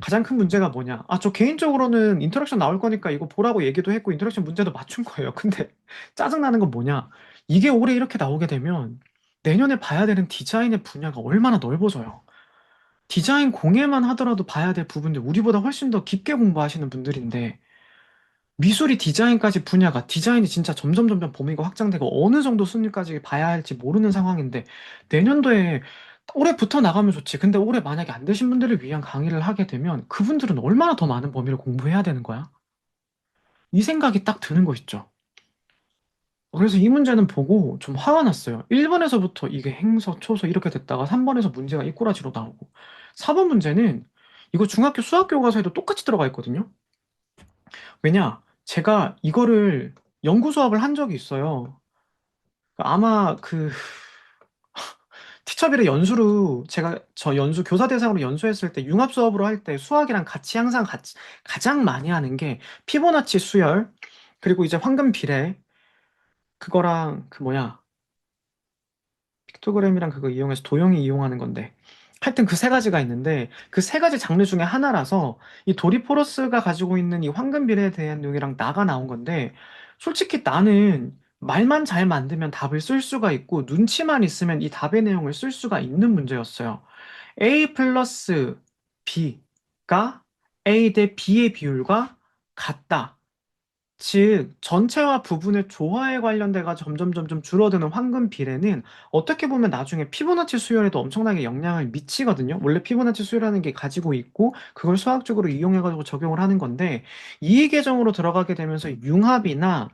가장 큰 문제가 뭐냐? 저 개인적으로는 인터랙션 나올 거니까 이거 보라고 얘기도 했고 인터랙션 문제도 맞춘 거예요. 근데 짜증나는 건 뭐냐? 이게 올해 이렇게 나오게 되면 내년에 봐야 되는 디자인의 분야가 얼마나 넓어져요. 디자인 공예만 하더라도 봐야 될 부분들 우리보다 훨씬 더 깊게 공부하시는 분들인데 미술이 디자인까지 분야가 디자인이 진짜 점점 범위가 확장되고 어느 정도 순위까지 봐야 할지 모르는 상황인데 내년도에 올해부터 나가면 좋지. 근데 올해 만약에 안 되신 분들을 위한 강의를 하게 되면 그분들은 얼마나 더 많은 범위를 공부해야 되는 거야? 이 생각이 딱 드는 거 있죠. 그래서 이 문제는 보고 좀 화가 났어요. 1번에서부터 이게 행서, 초서 이렇게 됐다가 3번에서 문제가 이꼬라지로 나오고 4번 문제는 이거 중학교 수학 교과서에도 똑같이 들어가 있거든요. 왜냐? 제가 이거를 연구 수업을 한 적이 있어요. 아마 그 티처빌의 연수로 제가 저 연수 교사 대상으로 연수했을 때 융합 수업으로 할 때 수학이랑 같이 항상 같이 가장 많이 하는 게 피보나치 수열 그리고 이제 황금 비례 그거랑 그 뭐냐 픽토그램이랑 그거 이용해서 도형이 이용하는 건데 하여튼 그 세 가지가 있는데 그 세 가지 장르 중에 하나라서 이 도리포러스가 가지고 있는 이 황금 비례에 대한 내용이랑 나가 나온 건데 솔직히 나는 말만 잘 만들면 답을 쓸 수가 있고 눈치만 있으면 이 답의 내용을 쓸 수가 있는 문제였어요. A 플러스 B가 A 대 B의 비율과 같다. 즉, 전체와 부분의 조화에 관련돼가 점점 줄어드는 황금 비례는 어떻게 보면 나중에 피보나치 수열에도 엄청나게 영향을 미치거든요. 원래 피보나치 수열이라는 게 가지고 있고, 그걸 수학적으로 이용해가지고 적용을 하는 건데, 이 계정으로 들어가게 되면서 융합이나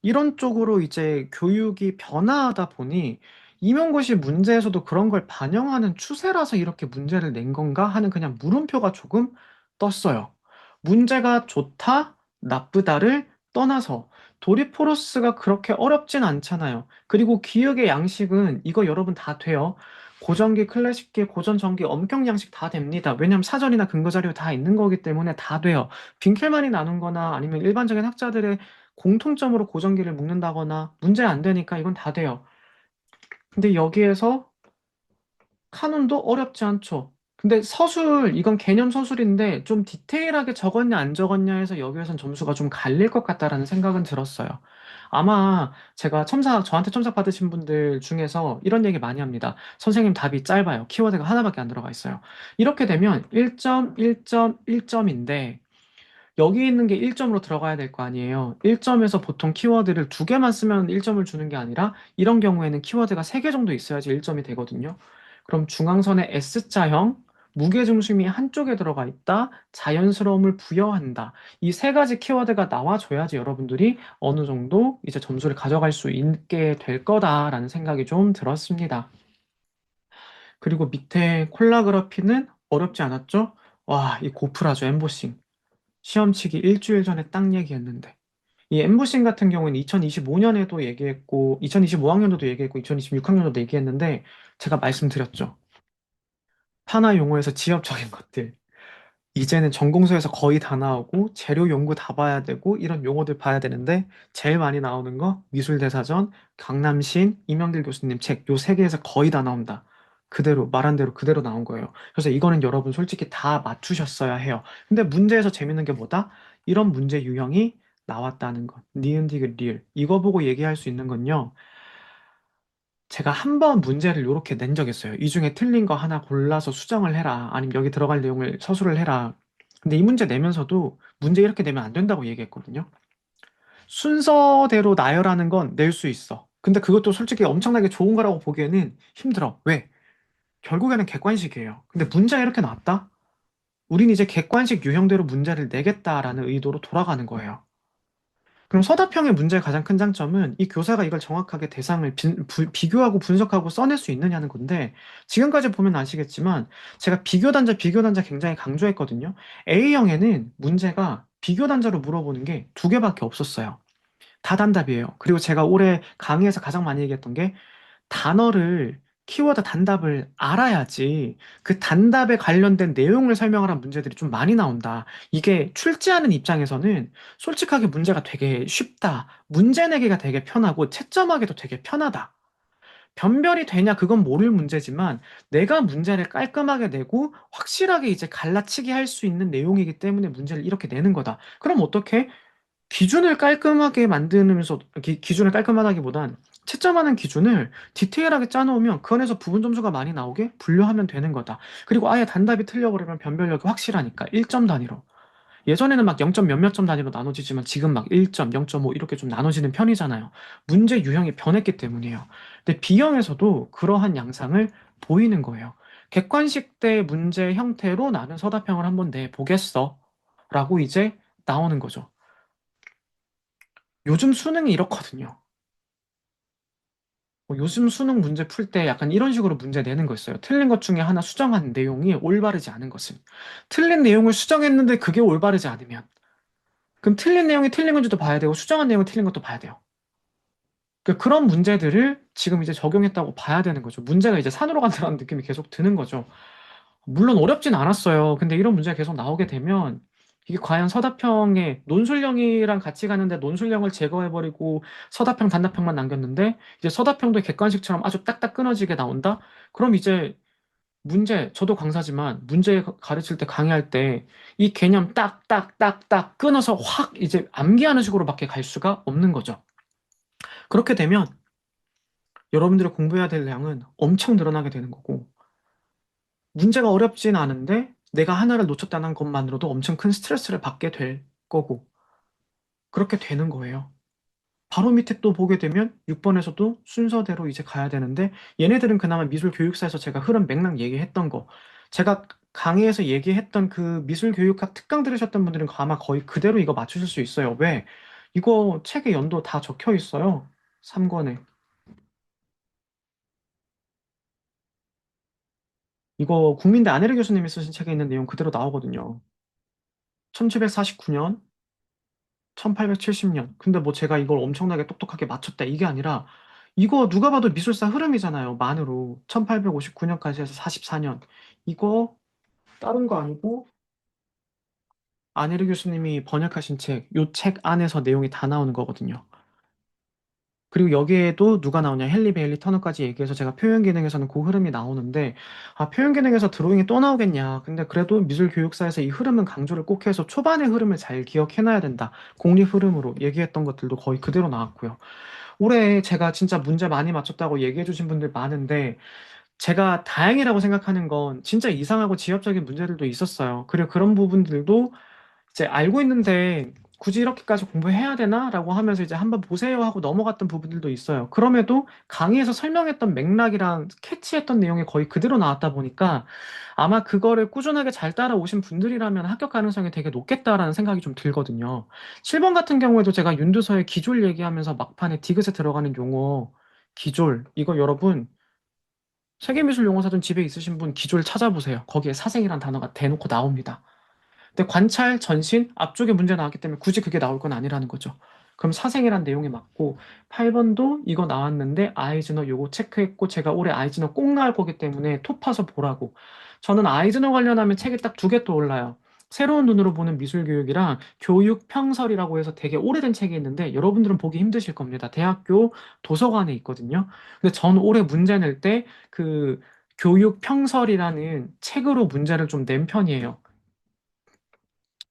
이런 쪽으로 이제 교육이 변화하다 보니, 임용고시 문제에서도 그런 걸 반영하는 추세라서 이렇게 문제를 낸 건가 하는 그냥 물음표가 조금 떴어요. 문제가 좋다, 나쁘다를 떠나서 도리포로스가 그렇게 어렵진 않잖아요. 그리고 기억의 양식은 이거 여러분 다 돼요. 고전기, 클래식기, 고전전기, 엄격 양식 다 됩니다. 왜냐면 사전이나 근거 자료 다 있는 거기 때문에 다 돼요. 빈켈만이 나눈 거나 아니면 일반적인 학자들의 공통점으로 고전기를 묶는다거나 문제 안 되니까 이건 다 돼요. 근데 여기에서 카논도 어렵지 않죠. 근데 서술, 이건 개념 서술인데 좀 디테일하게 적었냐 안 적었냐 해서 여기에선 점수가 좀 갈릴 것 같다라는 생각은 들었어요. 아마 제가 저한테 첨삭 받으신 분들 중에서 이런 얘기 많이 합니다. 선생님 답이 짧아요. 키워드가 하나밖에 안 들어가 있어요. 이렇게 되면 1점, 1점, 1점인데 여기 있는 게 1점으로 들어가야 될 거 아니에요. 1점에서 보통 키워드를 두 개만 쓰면 1점을 주는 게 아니라 이런 경우에는 키워드가 3개 정도 있어야지 1점이 되거든요. 그럼 중앙선의 S자형, 무게중심이 한쪽에 들어가 있다, 자연스러움을 부여한다. 이 세 가지 키워드가 나와줘야지 여러분들이 어느 정도 이제 점수를 가져갈 수 있게 될 거다라는 생각이 좀 들었습니다. 그리고 밑에 콜라그라피는 어렵지 않았죠? 와, 이 고프라죠, 엠보싱. 시험 치기 일주일 전에 딱 얘기했는데. 이 엠보싱 같은 경우는 2025년에도 얘기했고, 2025학년도도 얘기했고, 2026학년도도 얘기했는데, 제가 말씀드렸죠. 하나 용어에서 지엽적인 것들. 이제는 전공서에서 거의 다 나오고, 재료 연구 다 봐야 되고, 이런 용어들 봐야 되는데, 제일 많이 나오는 거, 미술대사전, 강남신, 이명길 교수님 책, 요 세 개에서 거의 다 나온다. 그대로, 말한 대로 그대로 나온 거예요. 그래서 이거는 여러분 솔직히 다 맞추셨어야 해요. 근데 문제에서 재밌는 게 뭐다? 이런 문제 유형이 나왔다는 것. 니은디귿 리을. 이거 보고 얘기할 수 있는 건요. 제가 한 번 문제를 이렇게 낸 적 있어요. 이 중에 틀린 거 하나 골라서 수정을 해라. 아니면 여기 들어갈 내용을 서술을 해라. 근데 이 문제 내면서도 문제 이렇게 내면 안 된다고 얘기했거든요. 순서대로 나열하는 건 낼 수 있어. 근데 그것도 솔직히 엄청나게 좋은 거라고 보기에는 힘들어. 왜? 결국에는 객관식이에요. 근데 문제가 이렇게 나왔다? 우린 이제 객관식 유형대로 문제를 내겠다라는 의도로 돌아가는 거예요. 그럼 서답형의 문제의 가장 큰 장점은 이 교사가 이걸 정확하게 대상을 비교하고 분석하고 써낼 수 있느냐는 건데 지금까지 보면 아시겠지만 제가 비교 단자 굉장히 강조했거든요. A형에는 문제가 비교 단자로 물어보는 게 두 개밖에 없었어요. 다단답이에요. 그리고 제가 올해 강의에서 가장 많이 얘기했던 게 단어를 키워드 단답을 알아야지 그 단답에 관련된 내용을 설명하는 문제들이 좀 많이 나온다. 이게 출제하는 입장에서는 솔직하게 문제가 되게 쉽다. 문제 내기가 되게 편하고 채점하기도 되게 편하다. 변별이 되냐 그건 모를 문제지만 내가 문제를 깔끔하게 내고 확실하게 이제 갈라치기 할 수 있는 내용이기 때문에 문제를 이렇게 내는 거다. 그럼 어떻게? 기준을 깔끔하게 만드면서 기준을 깔끔하다기보단 채점하는 기준을 디테일하게 짜놓으면 그 안에서 부분 점수가 많이 나오게 분류하면 되는 거다. 그리고 아예 단답이 틀려버리면 변별력이 확실하니까 1점 단위로. 예전에는 막 0점 몇몇 점 단위로 나눠지지만 지금 막 1점, 0.5 이렇게 좀 나눠지는 편이잖아요. 문제 유형이 변했기 때문이에요. 근데 B형에서도 그러한 양상을 보이는 거예요. 객관식 대 문제 형태로 나는 서답형을 한번 내보겠어. 라고 이제 나오는 거죠. 요즘 수능이 이렇거든요. 요즘 수능 문제 풀 때 약간 이런 식으로 문제 내는 거 있어요. 틀린 것 중에 하나 수정한 내용이 올바르지 않은 것은. 틀린 내용을 수정했는데 그게 올바르지 않으면. 그럼 틀린 내용이 틀린 건지도 봐야 되고 수정한 내용이 틀린 것도 봐야 돼요. 그런 문제들을 지금 이제 적용했다고 봐야 되는 거죠. 문제가 이제 산으로 간다는 느낌이 계속 드는 거죠. 물론 어렵진 않았어요. 근데 이런 문제가 계속 나오게 되면 이게 과연 서답형의 논술형이랑 같이 가는데 논술형을 제거해버리고 서답형, 단답형만 남겼는데 이제 서답형도 객관식처럼 아주 딱딱 끊어지게 나온다? 그럼 이제 문제, 저도 강사지만 문제 가르칠 때 강의할 때 이 개념 딱, 딱, 딱, 딱 끊어서 확 이제 암기하는 식으로밖에 갈 수가 없는 거죠. 그렇게 되면 여러분들이 공부해야 될 양은 엄청 늘어나게 되는 거고 문제가 어렵진 않은데 내가 하나를 놓쳤다는 것만으로도 엄청 큰 스트레스를 받게 될 거고 그렇게 되는 거예요. 바로 밑에 또 보게 되면 6번에서도 순서대로 이제 가야 되는데 얘네들은 그나마 미술 교육사에서 제가 흐름 맥락 얘기했던 거 제가 강의에서 얘기했던 그 미술 교육학 특강 들으셨던 분들은 아마 거의 그대로 이거 맞추실 수 있어요. 왜? 이거 책의 연도 다 적혀 있어요. 3권에. 이거 국민대 안혜리 교수님이 쓰신 책에 있는 내용 그대로 나오거든요. 1749년 1870년. 근데 뭐 제가 이걸 엄청나게 똑똑하게 맞췄다 이게 아니라 이거 누가 봐도 미술사 흐름이잖아요. 만으로 1859년까지 해서 44년. 이거 다른 거 아니고 안혜리 교수님이 번역하신 책, 요 책 안에서 내용이 다 나오는 거거든요. 그리고 여기에도 누가 나오냐? 헨리 베일리 터너까지 얘기해서 제가 표현 기능에서는 그 흐름이 나오는데, 아, 표현 기능에서 드로잉이 또 나오겠냐? 근데 그래도 미술 교육사에서 이 흐름은 강조를 꼭 해서 초반의 흐름을 잘 기억해놔야 된다. 공립 흐름으로 얘기했던 것들도 거의 그대로 나왔고요. 올해 제가 진짜 문제 많이 맞췄다고 얘기해주신 분들 많은데, 제가 다행이라고 생각하는 건 진짜 이상하고 지엽적인 문제들도 있었어요. 그리고 그런 부분들도 이제 알고 있는데 굳이 이렇게까지 공부해야 되나? 라고 하면서 이제 한번 보세요 하고 넘어갔던 부분들도 있어요. 그럼에도 강의에서 설명했던 맥락이랑 캐치했던 내용이 거의 그대로 나왔다 보니까 아마 그거를 꾸준하게 잘 따라오신 분들이라면 합격 가능성이 되게 높겠다라는 생각이 좀 들거든요. 7번 같은 경우에도 제가 윤두서의 기졸 얘기하면서 막판에 디귿에 들어가는 용어, 기졸, 이거 여러분 세계미술용어사전 집에 있으신 분 기졸 찾아보세요. 거기에 사생이란 단어가 대놓고 나옵니다. 근데 관찰, 전신, 앞쪽에 문제 나왔기 때문에 굳이 그게 나올 건 아니라는 거죠. 그럼 사생이란 내용이 맞고 8번도 이거 나왔는데 아이즈너 요거 체크했고 제가 올해 아이즈너 꼭 나올 거기 때문에 톱 파서 보라고. 저는 아이즈너 관련하면 책이 딱 두 개 떠올라요. 새로운 눈으로 보는 미술 교육이랑 교육 평설이라고 해서 되게 오래된 책이 있는데 여러분들은 보기 힘드실 겁니다. 대학교 도서관에 있거든요. 근데 전 올해 문제 낼 때 그 교육 평설이라는 책으로 문제를 좀 낸 편이에요.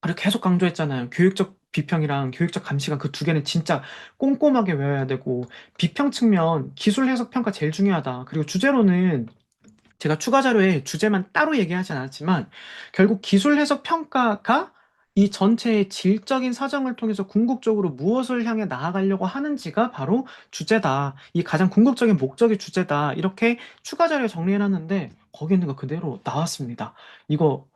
그리고 계속 강조했잖아요. 교육적 비평이랑 교육적 감시관 그 두 개는 진짜 꼼꼼하게 외워야 되고, 비평 측면 기술 해석 평가 제일 중요하다. 그리고 주제로는 제가 추가 자료에 주제만 따로 얘기하진 않았지만, 결국 기술 해석 평가가 이 전체의 질적인 사정을 통해서 궁극적으로 무엇을 향해 나아가려고 하는지가 바로 주제다. 이 가장 궁극적인 목적이 주제다. 이렇게 추가 자료에 정리해놨는데, 거기 있는 거 그대로 나왔습니다. 이거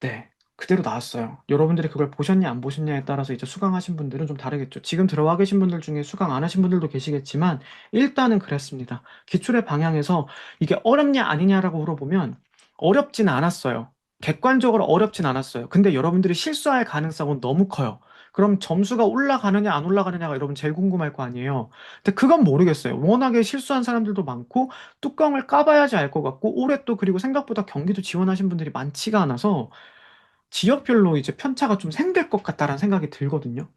네, 그대로 나왔어요. 여러분들이 그걸 보셨냐, 안 보셨냐에 따라서 이제 수강하신 분들은 좀 다르겠죠. 지금 들어와 계신 분들 중에 수강 안 하신 분들도 계시겠지만, 일단은 그랬습니다. 기출의 방향에서 이게 어렵냐, 아니냐라고 물어보면, 어렵진 않았어요. 객관적으로 어렵진 않았어요. 근데 여러분들이 실수할 가능성은 너무 커요. 그럼 점수가 올라가느냐, 안 올라가느냐가 여러분 제일 궁금할 거 아니에요. 근데 그건 모르겠어요. 워낙에 실수한 사람들도 많고, 뚜껑을 까봐야지 알 것 같고, 올해 또 그리고 생각보다 경기도 지원하신 분들이 많지가 않아서, 지역별로 이제 편차가 좀 생길 것 같다라는 생각이 들거든요.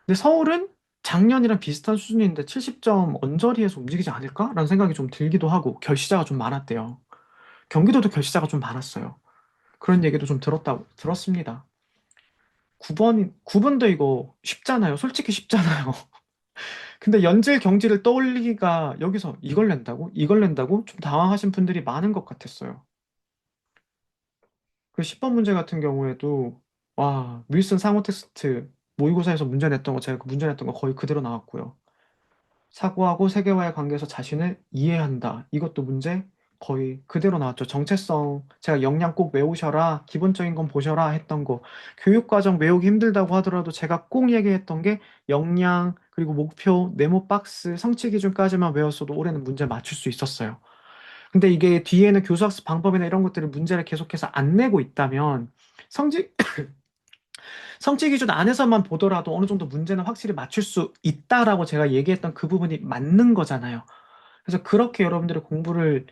근데 서울은 작년이랑 비슷한 수준인데 70점 언저리에서 움직이지 않을까라는 생각이 좀 들기도 하고 결시자가 좀 많았대요. 경기도도 결시자가 좀 많았어요. 그런 얘기도 좀 들었습니다. 9번도 이거 쉽잖아요. 솔직히 쉽잖아요. 근데 연질 경지를 떠올리기가 여기서 이걸 낸다고? 이걸 낸다고? 좀 당황하신 분들이 많은 것 같았어요. 그 10번 문제 같은 경우에도 와, 윌슨 상호 테스트 모의고사에서 문제 냈던 거 제가 그 문제 냈던 거 거의 그대로 나왔고요. 사고하고 세계와의 관계에서 자신을 이해한다. 이것도 문제 거의 그대로 나왔죠. 정체성 제가 역량 꼭 외우셔라. 기본적인 건 보셔라 했던 거. 교육과정 외우기 힘들다고 하더라도 제가 꼭 얘기했던 게 역량 그리고 목표, 네모 박스, 성취 기준까지만 외웠어도 올해는 문제 맞출 수 있었어요. 근데 이게 뒤에는 교수학습 방법이나 이런 것들을 문제를 계속해서 안 내고 있다면 성지, 성취 기준 안에서만 보더라도 어느 정도 문제는 확실히 맞출 수 있다라고 제가 얘기했던 그 부분이 맞는 거잖아요. 그래서 그렇게 여러분들이 공부를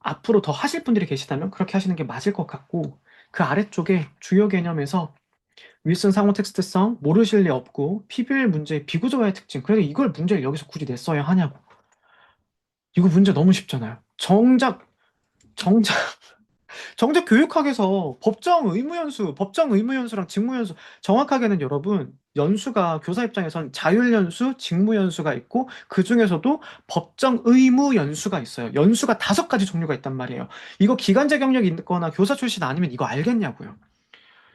앞으로 더 하실 분들이 계시다면 그렇게 하시는 게 맞을 것 같고, 그 아래쪽에 주요 개념에서 윌슨 상호 텍스트성, 모르실 리 없고, PBL 문제의 비구조화의 특징. 그래도 이걸 문제를 여기서 굳이 냈어야 하냐고. 이거 문제 너무 쉽잖아요. 정작 정작 교육학에서 법정 의무 연수랑 직무 연수, 정확하게는 여러분, 연수가 교사 입장에선 자율 연수, 직무 연수가 있고, 그 중에서도 법정 의무 연수가 있어요. 연수가 5가지 종류가 있단 말이에요. 이거 기간제 경력이 있거나 교사 출신 아니면 이거 알겠냐고요.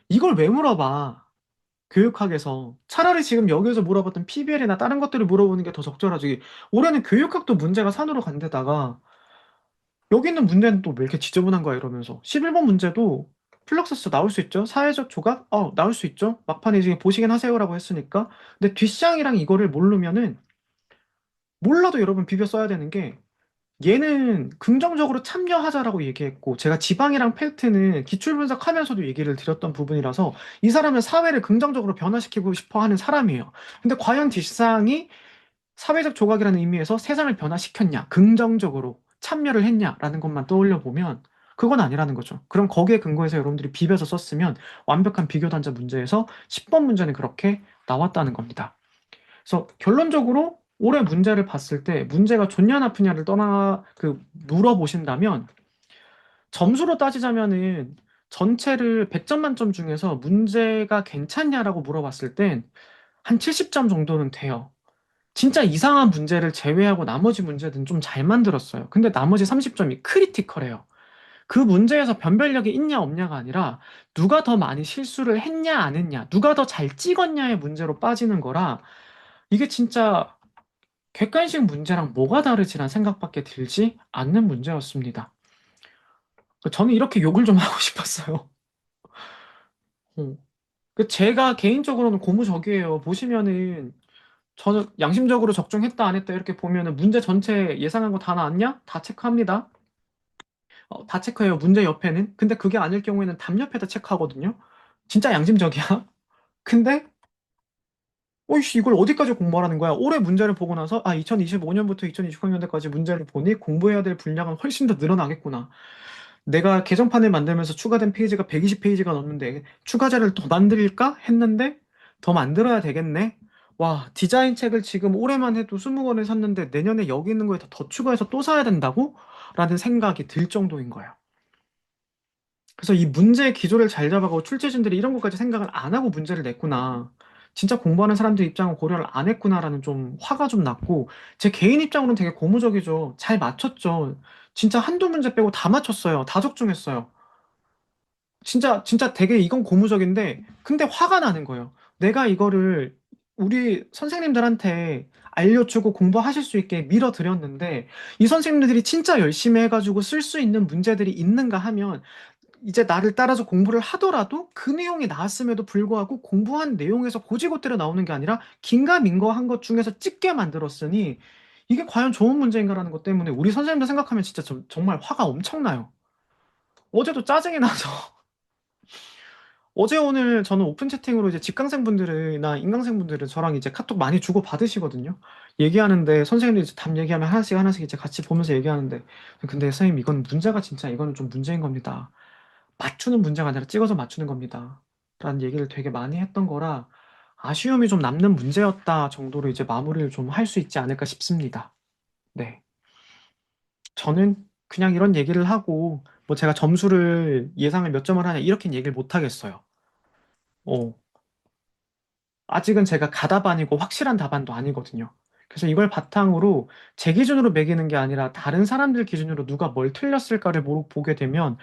이걸 왜 물어봐? 교육학에서 차라리 지금 여기서 물어봤던 PBL이나 다른 것들을 물어보는 게 더 적절하지. 올해는 교육학도 문제가 산으로 간 데다가 여기 있는 문제는 또 왜 이렇게 지저분한 거야 이러면서 11번 문제도 플럭서스 나올 수 있죠. 사회적 조각 나올 수 있죠. 막판에 이제 보시긴 하세요라고 했으니까. 근데 뒷장이랑 이거를 모르면은 몰라도 여러분 비벼 써야 되는 게, 얘는 긍정적으로 참여하자라고 얘기했고, 제가 지방이랑 펠트는 기출 분석하면서도 얘기를 드렸던 부분이라서 이 사람은 사회를 긍정적으로 변화시키고 싶어 하는 사람이에요. 근데 과연 뒷상이 사회적 조각이라는 의미에서 세상을 변화시켰냐, 긍정적으로 참여를 했냐라는 것만 떠올려 보면 그건 아니라는 거죠. 그럼 거기에 근거해서 여러분들이 비벼서 썼으면 완벽한 비교 단자 문제에서 10번 문제는 그렇게 나왔다는 겁니다. 그래서 결론적으로 올해 문제를 봤을 때 문제가 좋냐 나쁘냐를 물어보신다면 점수로 따지자면은 전체를 100점 만점 중에서 문제가 괜찮냐라고 물어봤을 땐 한 70점 정도는 돼요. 진짜 이상한 문제를 제외하고 나머지 문제는 좀 잘 만들었어요. 근데 나머지 30점이 크리티컬해요. 그 문제에서 변별력이 있냐 없냐가 아니라 누가 더 많이 실수를 했냐 안 했냐, 누가 더 잘 찍었냐의 문제로 빠지는 거라 이게 진짜 객관식 문제랑 뭐가 다르지란 생각밖에 들지 않는 문제였습니다. 저는 이렇게 욕을 좀 하고 싶었어요. 어. 제가 개인적으로는 고무적이에요. 보시면은 저는 양심적으로 적중했다 안 했다 이렇게 보면은 문제 전체 예상한 거 다 나왔냐? 다 체크합니다. 다 체크해요. 문제 옆에는. 근데 그게 아닐 경우에는 답 옆에다 체크하거든요. 진짜 양심적이야. 근데 어이씨 이걸 어디까지 공부하라는 거야? 올해 문제를 보고 나서 2025년부터 2026학년도까지 문제를 보니 공부해야 될 분량은 훨씬 더 늘어나겠구나. 내가 개정판을 만들면서 추가된 페이지가 120페이지가 넘는데 추가자를 더 만들까 했는데 더 만들어야 되겠네. 와, 디자인 책을 지금 올해만 해도 20권을 샀는데 내년에 여기 있는 거에 더 추가해서 또 사야 된다고? 라는 생각이 들 정도인 거예요. 그래서 이 문제의 기조를 잘 잡아가고 출제진들이 이런 것까지 생각을 안 하고 문제를 냈구나. 진짜 공부하는 사람들 입장을 고려를 안 했구나라는 좀 화가 좀 났고, 제 개인 입장으로는 되게 고무적이죠. 잘 맞췄죠. 진짜 한두 문제 빼고 다 맞췄어요. 다 적중했어요. 진짜 되게 이건 고무적인데, 근데 화가 나는 거예요. 내가 이거를 우리 선생님들한테 알려주고 공부하실 수 있게 밀어드렸는데, 이 선생님들이 진짜 열심히 해가지고 쓸 수 있는 문제들이 있는가 하면, 이제 나를 따라서 공부를 하더라도 그 내용이 나왔음에도 불구하고 공부한 내용에서 고지고대로 나오는 게 아니라 긴가민가 한 것 중에서 찍게 만들었으니 이게 과연 좋은 문제인가라는 것 때문에 우리 선생님들 생각하면 진짜 정말 화가 엄청나요. 어제도 짜증이 나서 어제 오늘 저는 오픈 채팅으로 이제 직강생분들이나 인강생분들은 저랑 이제 카톡 많이 주고 받으시거든요. 얘기하는데 선생님들이 이제 답 얘기하면 하나씩 하나씩 이제 같이 보면서 얘기하는데 근데 선생님 이건 문제가 진짜 이거는 좀 문제인 겁니다. 맞추는 문제가 아니라 찍어서 맞추는 겁니다. 라는 얘기를 되게 많이 했던 거라 아쉬움이 좀 남는 문제였다 정도로 이제 마무리를 좀 할 수 있지 않을까 싶습니다. 네. 저는 그냥 이런 얘기를 하고 뭐 제가 점수를 예상을 몇 점을 하냐 이렇게 얘기를 못 하겠어요. 어, 아직은 제가 가답안이고 확실한 답안도 아니거든요. 그래서 이걸 바탕으로 제 기준으로 매기는 게 아니라 다른 사람들 기준으로 누가 뭘 틀렸을까를 보게 되면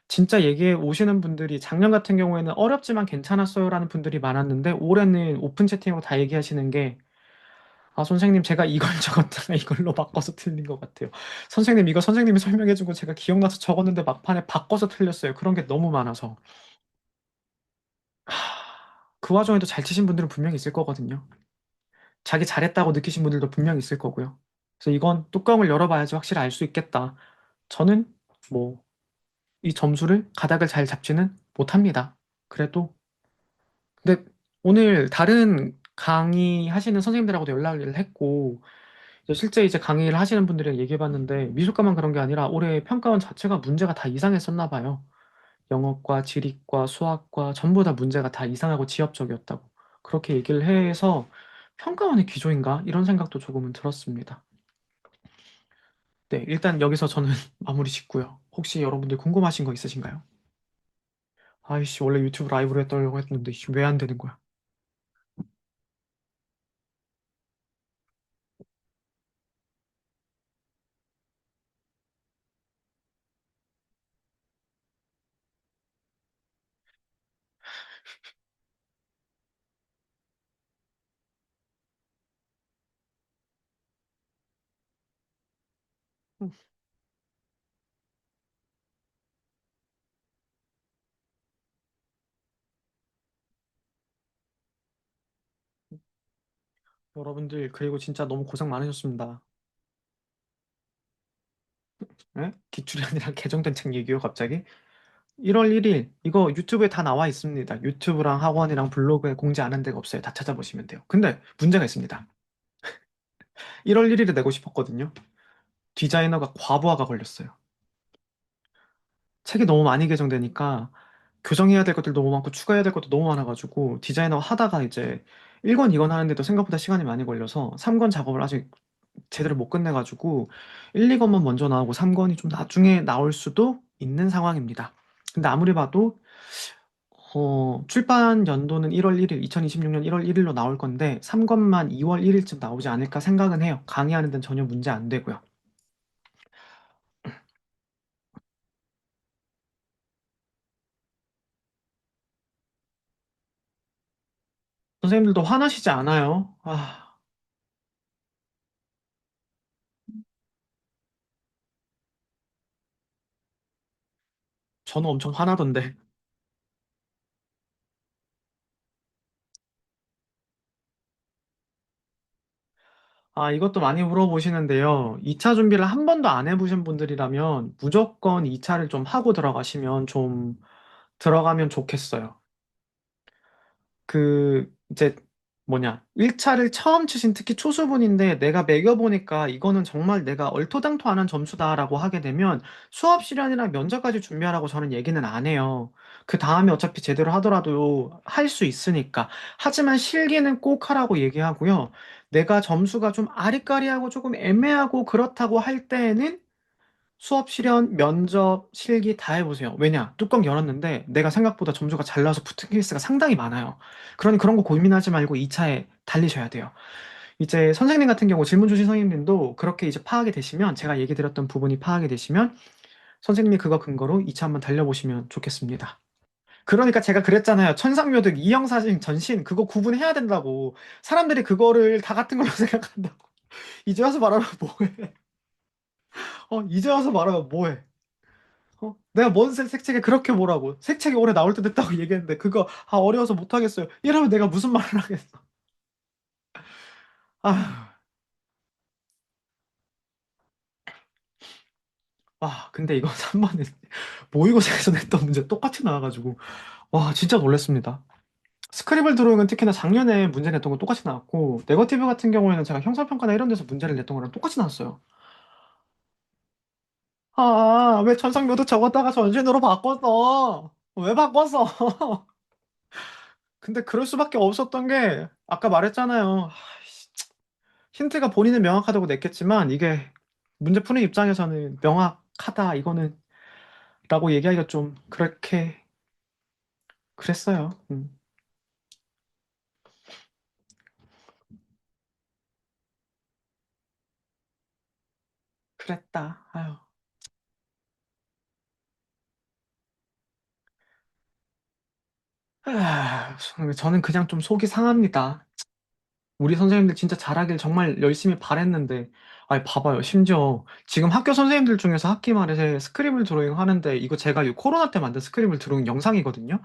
진짜 얘기해 오시는 분들이 작년 같은 경우에는 어렵지만 괜찮았어요라는 분들이 많았는데 올해는 오픈 채팅으로 다 얘기하시는 게 선생님 제가 이걸 적었다가 이걸로 바꿔서 틀린 것 같아요. 선생님 이거 선생님이 설명해준 거 제가 기억나서 적었는데 막판에 바꿔서 틀렸어요. 그런 게 너무 많아서 그 와중에도 잘 치신 분들은 분명히 있을 거거든요. 자기 잘했다고 느끼신 분들도 분명히 있을 거고요. 그래서 이건 뚜껑을 열어봐야지 확실히 알 수 있겠다. 저는 뭐 이 점수를 가닥을 잘 잡지는 못합니다. 그래도 근데 오늘 다른 강의하시는 선생님들하고도 연락을 했고 실제 이제 강의를 하시는 분들이랑 얘기해봤는데 미술과만 그런 게 아니라 올해 평가원 자체가 문제가 다 이상했었나 봐요. 영어과, 지리과, 수학과 전부 다 문제가 다 이상하고 지엽적이었다고 그렇게 얘기를 해서 평가원의 기조인가? 이런 생각도 조금은 들었습니다. 네, 일단 여기서 저는 마무리 짓고요. 혹시 여러분들 궁금하신 거 있으신가요? 아이씨, 원래 유튜브 라이브로 했더라고 했는데 왜 안 되는 거야? 음, 여러분들 그리고 진짜 너무 고생 많으셨습니다. 예? 기출이 아니라 개정된 책 얘기요, 갑자기? 1월 1일 이거 유튜브에 다 나와 있습니다. 유튜브랑 학원이랑 블로그에 공지 안 한 데가 없어요. 다 찾아보시면 돼요. 근데 문제가 있습니다. 1월 1일에 내고 싶었거든요. 디자이너가 과부하가 걸렸어요. 책이 너무 많이 개정되니까 교정해야 될 것들 너무 많고 추가해야 될 것도 너무 많아가지고 디자이너 하다가 이제 1권, 2권 하는데도 생각보다 시간이 많이 걸려서 3권 작업을 아직 제대로 못 끝내가지고 1, 2권만 먼저 나오고 3권이 좀 나중에 나올 수도 있는 상황입니다. 근데 아무리 봐도 출판 연도는 1월 1일, 2026년 1월 1일로 나올 건데 3권만 2월 1일쯤 나오지 않을까 생각은 해요. 강의하는 데는 전혀 문제 안 되고요. 선생님들도 화나시지 않아요? 아, 저는 엄청 화나던데. 아, 이것도 많이 물어보시는데요. 2차 준비를 한 번도 안 해보신 분들이라면 무조건 2차를 좀 하고 들어가시면 좀 들어가면 좋겠어요. 이제 1차를 처음 치신 특히 초수분인데 내가 매겨보니까 이거는 정말 내가 얼토당토 안 한 점수다라고 하게 되면 수업 실현이랑 면접까지 준비하라고 저는 얘기는 안 해요. 그 다음에 어차피 제대로 하더라도 할 수 있으니까. 하지만 실기는 꼭 하라고 얘기하고요. 내가 점수가 좀 아리까리하고 조금 애매하고 그렇다고 할 때에는 수업 실현, 면접, 실기 다 해보세요. 왜냐? 뚜껑 열었는데 내가 생각보다 점수가 잘 나와서 붙은 케이스가 상당히 많아요. 그러니 그런 거 고민하지 말고 2차에 달리셔야 돼요. 이제 선생님 같은 경우 질문 주신 선생님들도 그렇게 이제 파악이 되시면 제가 얘기 드렸던 부분이 파악이 되시면 선생님이 그거 근거로 2차 한번 달려보시면 좋겠습니다. 그러니까 제가 그랬잖아요. 천상묘득, 이영사진, 전신 그거 구분해야 된다고. 사람들이 그거를 다 같은 걸로 생각한다고. 이제 와서 말하면 뭐해? 이제 와서 말하면 뭐해? 내가 뭔 색책에 그렇게 뭐라고 색책이 올해 나올 때 됐다고 얘기했는데 그거 어려워서 못하겠어요 이러면 내가 무슨 말을 하겠어. 아, 와 근데 이거 3번은 모의고사에서 냈던 문제 똑같이 나와가지고 와 진짜 놀랐습니다. 스크리블 드로잉은 특히나 작년에 문제 냈던 거 똑같이 나왔고 네거티브 같은 경우에는 제가 형사평가나 이런 데서 문제를 냈던 거랑 똑같이 나왔어요. 왜 천상묘도 적었다가 전신으로 바꿨어? 왜 바꿨어? 근데 그럴 수밖에 없었던 게 아까 말했잖아요. 힌트가 본인은 명확하다고 냈겠지만 이게 문제 푸는 입장에서는 명확하다 이거는 라고 얘기하기가 좀 그렇게 그랬어요. 그랬다. 아유. 저는 그냥 좀 속이 상합니다. 우리 선생님들 진짜 잘하길 정말 열심히 바랬는데 아니 봐봐요. 심지어 지금 학교 선생님들 중에서 학기 말에 스크립을 드로잉 하는데 이거 제가 이 코로나 때 만든 스크립을 드로잉 영상이거든요.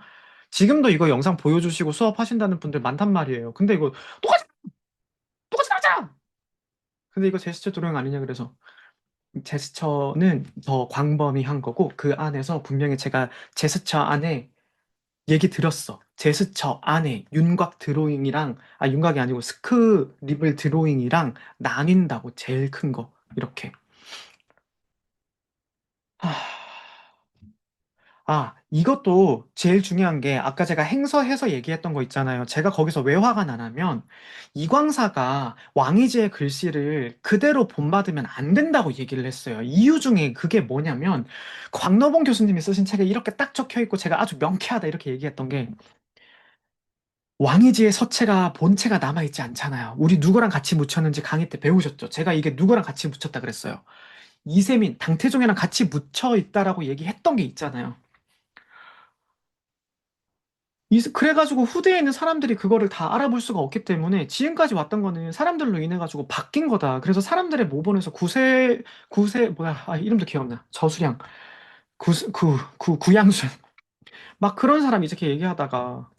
지금도 이거 영상 보여주시고 수업하신다는 분들 많단 말이에요. 근데 이거 똑같이 똑같이 나오잖아. 근데 이거 제스처 드로잉 아니냐 그래서 제스처는 더 광범위한 거고 그 안에서 분명히 제가 제스처 안에 얘기 드렸어. 제스처 안에 윤곽 드로잉이랑 윤곽이 아니고 스크립을 드로잉이랑 나뉜다고 제일 큰 거. 이렇게. 하... 이것도 제일 중요한 게 아까 제가 행서해서 얘기했던 거 있잖아요. 제가 거기서 왜 화가 나냐면 이광사가 왕이지의 글씨를 그대로 본받으면 안 된다고 얘기를 했어요. 이유 중에 그게 뭐냐면 광노봉 교수님이 쓰신 책에 이렇게 딱 적혀 있고 제가 아주 명쾌하다 이렇게 얘기했던 게 왕이지의 서체가 본체가 남아있지 않잖아요. 우리 누구랑 같이 묻혔는지 강의 때 배우셨죠? 제가 이게 누구랑 같이 묻혔다 그랬어요. 이세민, 당태종이랑 같이 묻혀 있다라고 얘기했던 게 있잖아요. 그래가지고 후대에 있는 사람들이 그거를 다 알아볼 수가 없기 때문에 지금까지 왔던 거는 사람들로 인해 가지고 바뀐 거다. 그래서 사람들의 모본에서 이름도 기억나. 저수량, 구양순. 막 그런 사람이 이렇게 얘기하다가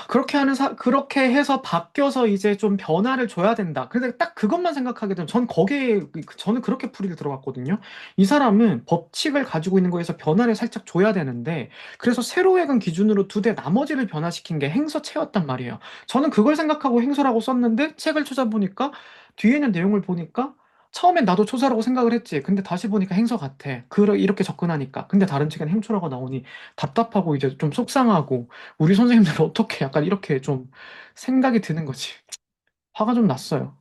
그렇게 해서 바뀌어서 이제 좀 변화를 줘야 된다. 근데 딱 그것만 생각하게 되면 저는 그렇게 풀이를 들어갔거든요. 이 사람은 법칙을 가지고 있는 거에서 변화를 살짝 줘야 되는데, 그래서 세로 외근 기준으로 두 대 나머지를 변화시킨 게 행서체였단 말이에요. 저는 그걸 생각하고 행서라고 썼는데, 책을 찾아보니까, 뒤에 있는 내용을 보니까, 처음엔 나도 초사라고 생각을 했지. 근데 다시 보니까 행서 같아. 이렇게 접근하니까. 근데 다른 책엔 행초라고 나오니 답답하고 이제 좀 속상하고 우리 선생님들 어떻게 약간 이렇게 좀 생각이 드는 거지. 화가 좀 났어요.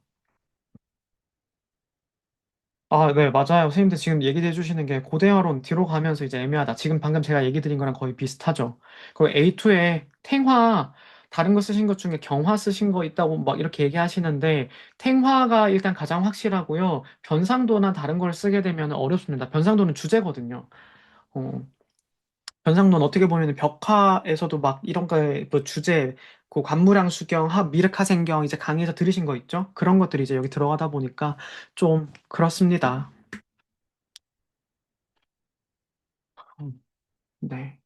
아, 네, 맞아요. 선생님들 지금 얘기해 주시는 게 고대화론 뒤로 가면서 이제 애매하다. 지금 방금 제가 얘기 드린 거랑 거의 비슷하죠. 그리고 A2에 탱화, 다른 거 쓰신 것 중에 경화 쓰신 거 있다고 막 이렇게 얘기하시는데, 탱화가 일단 가장 확실하고요. 변상도나 다른 걸 쓰게 되면 어렵습니다. 변상도는 주제거든요. 어, 변상도는 어떻게 보면 벽화에서도 막 이런 거에 뭐 주제, 그 관무량 수경, 미륵화생경 이제 강의에서 들으신 거 있죠? 그런 것들이 이제 여기 들어가다 보니까 좀 그렇습니다. 음. 네.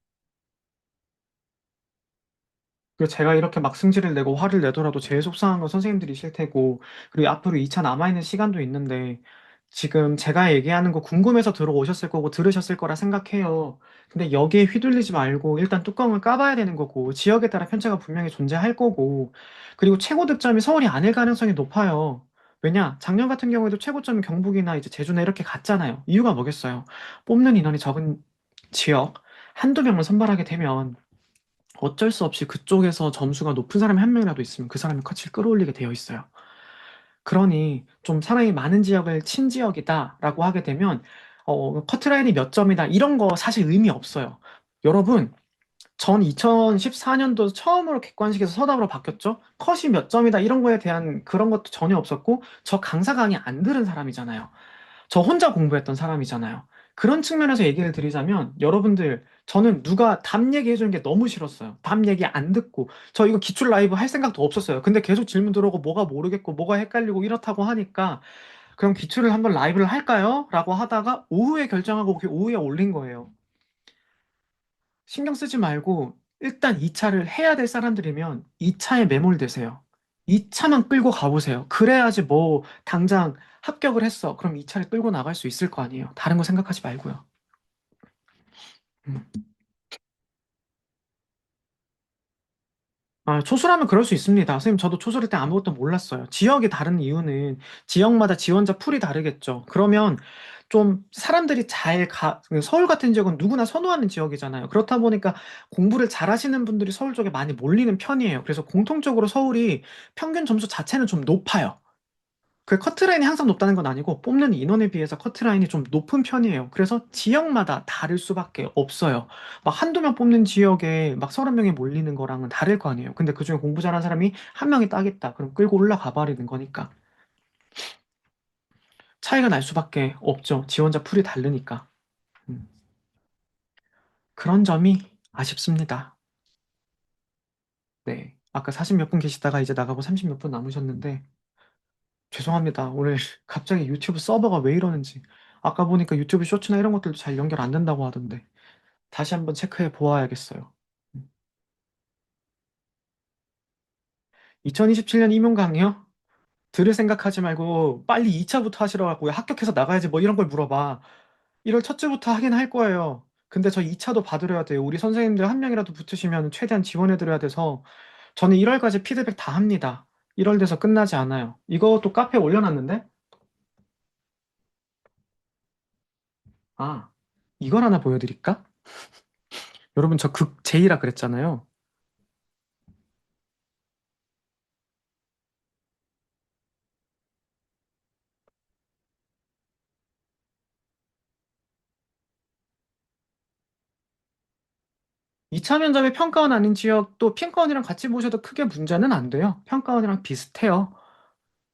그리고 제가 이렇게 막 승질을 내고 화를 내더라도 제일 속상한 건 선생님들이실 테고, 그리고 앞으로 2차 남아있는 시간도 있는데, 지금 제가 얘기하는 거 궁금해서 들어오셨을 거고 들으셨을 거라 생각해요. 근데 여기에 휘둘리지 말고 일단 뚜껑을 까봐야 되는 거고, 지역에 따라 편차가 분명히 존재할 거고, 그리고 최고 득점이 서울이 아닐 가능성이 높아요. 왜냐? 작년 같은 경우에도 최고점이 경북이나 이제 제주나 이렇게 갔잖아요. 이유가 뭐겠어요? 뽑는 인원이 적은 지역, 한두 명을 선발하게 되면 어쩔 수 없이 그쪽에서 점수가 높은 사람이 한 명이라도 있으면 그 사람이 커치를 끌어올리게 되어 있어요. 그러니 좀 사람이 많은 지역을 친 지역이다라고 하게 되면 커트라인이 몇 점이다 이런 거 사실 의미 없어요. 여러분, 전 2014년도 처음으로 객관식에서 서답으로 바뀌었죠? 컷이 몇 점이다 이런 거에 대한 그런 것도 전혀 없었고 저 강사 강의 안 들은 사람이잖아요. 저 혼자 공부했던 사람이잖아요. 그런 측면에서 얘기를 드리자면 여러분들 저는 누가 답 얘기해 주는 게 너무 싫었어요. 답 얘기 안 듣고 저 이거 기출 라이브 할 생각도 없었어요. 근데 계속 질문 들어오고 뭐가 모르겠고 뭐가 헷갈리고 이렇다고 하니까 그럼 기출을 한번 라이브를 할까요? 라고 하다가 오후에 결정하고 그게 오후에 올린 거예요. 신경 쓰지 말고 일단 2차를 해야 될 사람들이면 2차에 매몰되세요. 2차만 끌고 가보세요. 그래야지 뭐 당장 합격을 했어. 그럼 2차를 끌고 나갈 수 있을 거 아니에요. 다른 거 생각하지 말고요. 음. 아, 초수라면 그럴 수 있습니다. 선생님, 저도 초수일 때 아무것도 몰랐어요. 지역이 다른 이유는 지역마다 지원자 풀이 다르겠죠. 그러면 좀 사람들이 서울 같은 지역은 누구나 선호하는 지역이잖아요. 그렇다 보니까 공부를 잘하시는 분들이 서울 쪽에 많이 몰리는 편이에요. 그래서 공통적으로 서울이 평균 점수 자체는 좀 높아요. 그 커트라인이 항상 높다는 건 아니고 뽑는 인원에 비해서 커트라인이 좀 높은 편이에요. 그래서 지역마다 다를 수밖에 없어요. 막 한두 명 뽑는 지역에 막 30명이 몰리는 거랑은 다를 거 아니에요. 근데 그중에 공부 잘하는 사람이 한 명이 따겠다. 그럼 끌고 올라가 버리는 거니까. 차이가 날 수밖에 없죠. 지원자 풀이 다르니까. 음, 그런 점이 아쉽습니다. 네. 아까 40 몇 분 계시다가 이제 나가고 30 몇 분 남으셨는데 죄송합니다. 오늘 갑자기 유튜브 서버가 왜 이러는지. 아까 보니까 유튜브 쇼츠나 이런 것들도 잘 연결 안 된다고 하던데. 다시 한번 체크해 보아야겠어요. 2027년 임용 강의요? 들을 생각하지 말고 빨리 2차부터 하시라고 합격해서 나가야지 뭐 이런 걸 물어봐. 1월 첫 주부터 하긴 할 거예요. 근데 저 2차도 받으려야 돼요. 우리 선생님들 한 명이라도 붙으시면 최대한 지원해 드려야 돼서 저는 1월까지 피드백 다 합니다. 1월 돼서 끝나지 않아요. 이것도 카페에 올려놨는데? 아, 이걸 하나 보여드릴까? 여러분 저 극 J라 그랬잖아요. 이차 면접에 평가원 아닌 지역도 평가원이랑 같이 보셔도 크게 문제는 안 돼요. 평가원이랑 비슷해요.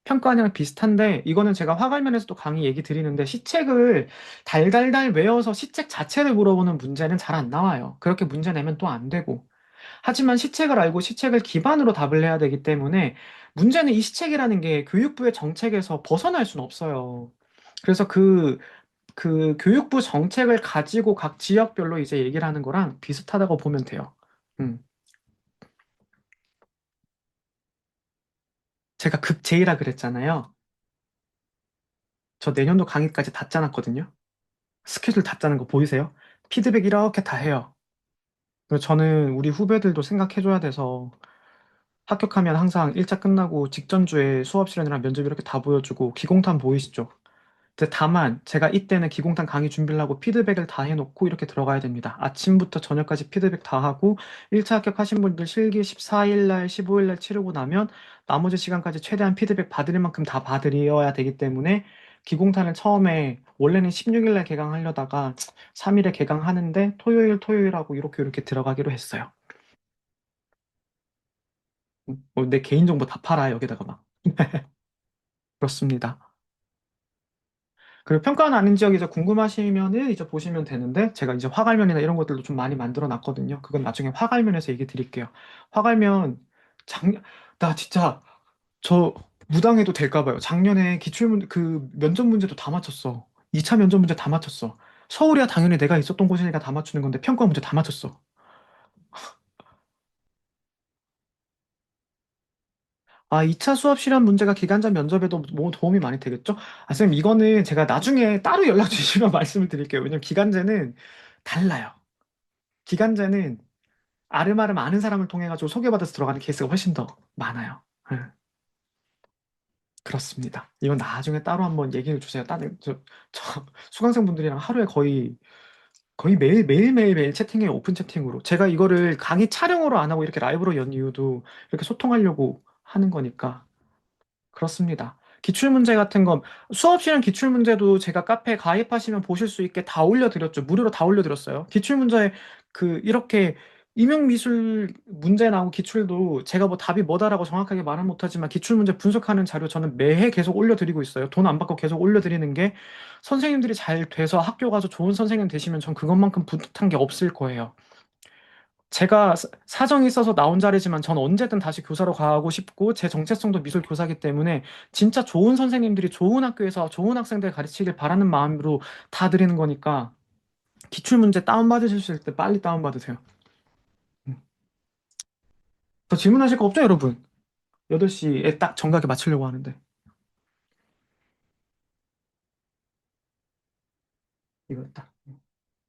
평가원이랑 비슷한데 이거는 제가 화갈면에서도 강의 얘기 드리는데 시책을 달달달 외워서 시책 자체를 물어보는 문제는 잘 안 나와요. 그렇게 문제 내면 또 안 되고. 하지만 시책을 알고 시책을 기반으로 답을 해야 되기 때문에 문제는 이 시책이라는 게 교육부의 정책에서 벗어날 수는 없어요. 그래서 그 교육부 정책을 가지고 각 지역별로 이제 얘기를 하는 거랑 비슷하다고 보면 돼요. 음. 제가 극 J라 그랬잖아요. 저 내년도 강의까지 다 짜놨거든요. 스케줄 다 짜는 거 보이세요? 피드백 이렇게 다 해요. 그리고 저는 우리 후배들도 생각해줘야 돼서 합격하면 항상 1차 끝나고 직전주에 수업 실현이랑 면접 이렇게 다 보여주고 기공탄 보이시죠? 다만 제가 이때는 기공탄 강의 준비를 하고 피드백을 다 해놓고 이렇게 들어가야 됩니다. 아침부터 저녁까지 피드백 다 하고 1차 합격하신 분들 실기 14일 날, 15일 날 치르고 나면 나머지 시간까지 최대한 피드백 받을 만큼 다 받으려야 되기 때문에 기공탄을 처음에 원래는 16일 날 개강하려다가 3일에 개강하는데 토요일하고 이렇게 들어가기로 했어요. 내 개인정보 다 팔아 여기다가 막. 그렇습니다. 그리고 평가는 아닌 지역 이제 궁금하시면은 이제 보시면 되는데 제가 이제 화갈면이나 이런 것들도 좀 많이 만들어 놨거든요. 그건 나중에 화갈면에서 얘기 드릴게요. 화갈면 작년 나 진짜 저 무당해도 될까 봐요. 작년에 기출문 그 면접 문제도 다 맞췄어. 2차 면접 문제 다 맞췄어. 서울이야 당연히 내가 있었던 곳이니까 다 맞추는 건데 평가 문제 다 맞췄어. 아, 2차 수업 실현 문제가 기간제 면접에도 뭐 도움이 많이 되겠죠? 아, 선생님, 이거는 제가 나중에 따로 연락 주시면 말씀을 드릴게요. 왜냐면 기간제는 달라요. 기간제는 아름아름 아는 사람을 통해 가지고 소개받아서 들어가는 케이스가 훨씬 더 많아요. 네, 그렇습니다. 이건 나중에 따로 한번 얘기를 주세요. 저 수강생분들이랑 하루에 거의 매일 채팅해요. 오픈 채팅으로. 제가 이거를 강의 촬영으로 안 하고 이렇게 라이브로 연 이유도 이렇게 소통하려고 하는 거니까. 그렇습니다. 기출문제 같은 건 수업 시간 기출문제도 제가 카페에 가입하시면 보실 수 있게 다 올려드렸죠. 무료로 다 올려드렸어요. 기출문제 이렇게 임용미술 문제 나오고 기출도 제가 뭐 답이 뭐다라고 정확하게 말은 못하지만 기출문제 분석하는 자료 저는 매해 계속 올려드리고 있어요. 돈 안 받고 계속 올려드리는 게 선생님들이 잘 돼서 학교 가서 좋은 선생님 되시면 전 그것만큼 뿌듯한 게 없을 거예요. 제가 사정이 있어서 나온 자리지만 전 언제든 다시 교사로 가고 싶고 제 정체성도 미술 교사기 때문에 진짜 좋은 선생님들이 좋은 학교에서 좋은 학생들 가르치길 바라는 마음으로 다 드리는 거니까 기출문제 다운받으실 때 빨리 다운받으세요. 음. 더 질문하실 거 없죠, 여러분? 8시에 딱 정각에 맞추려고 하는데. 이거 딱.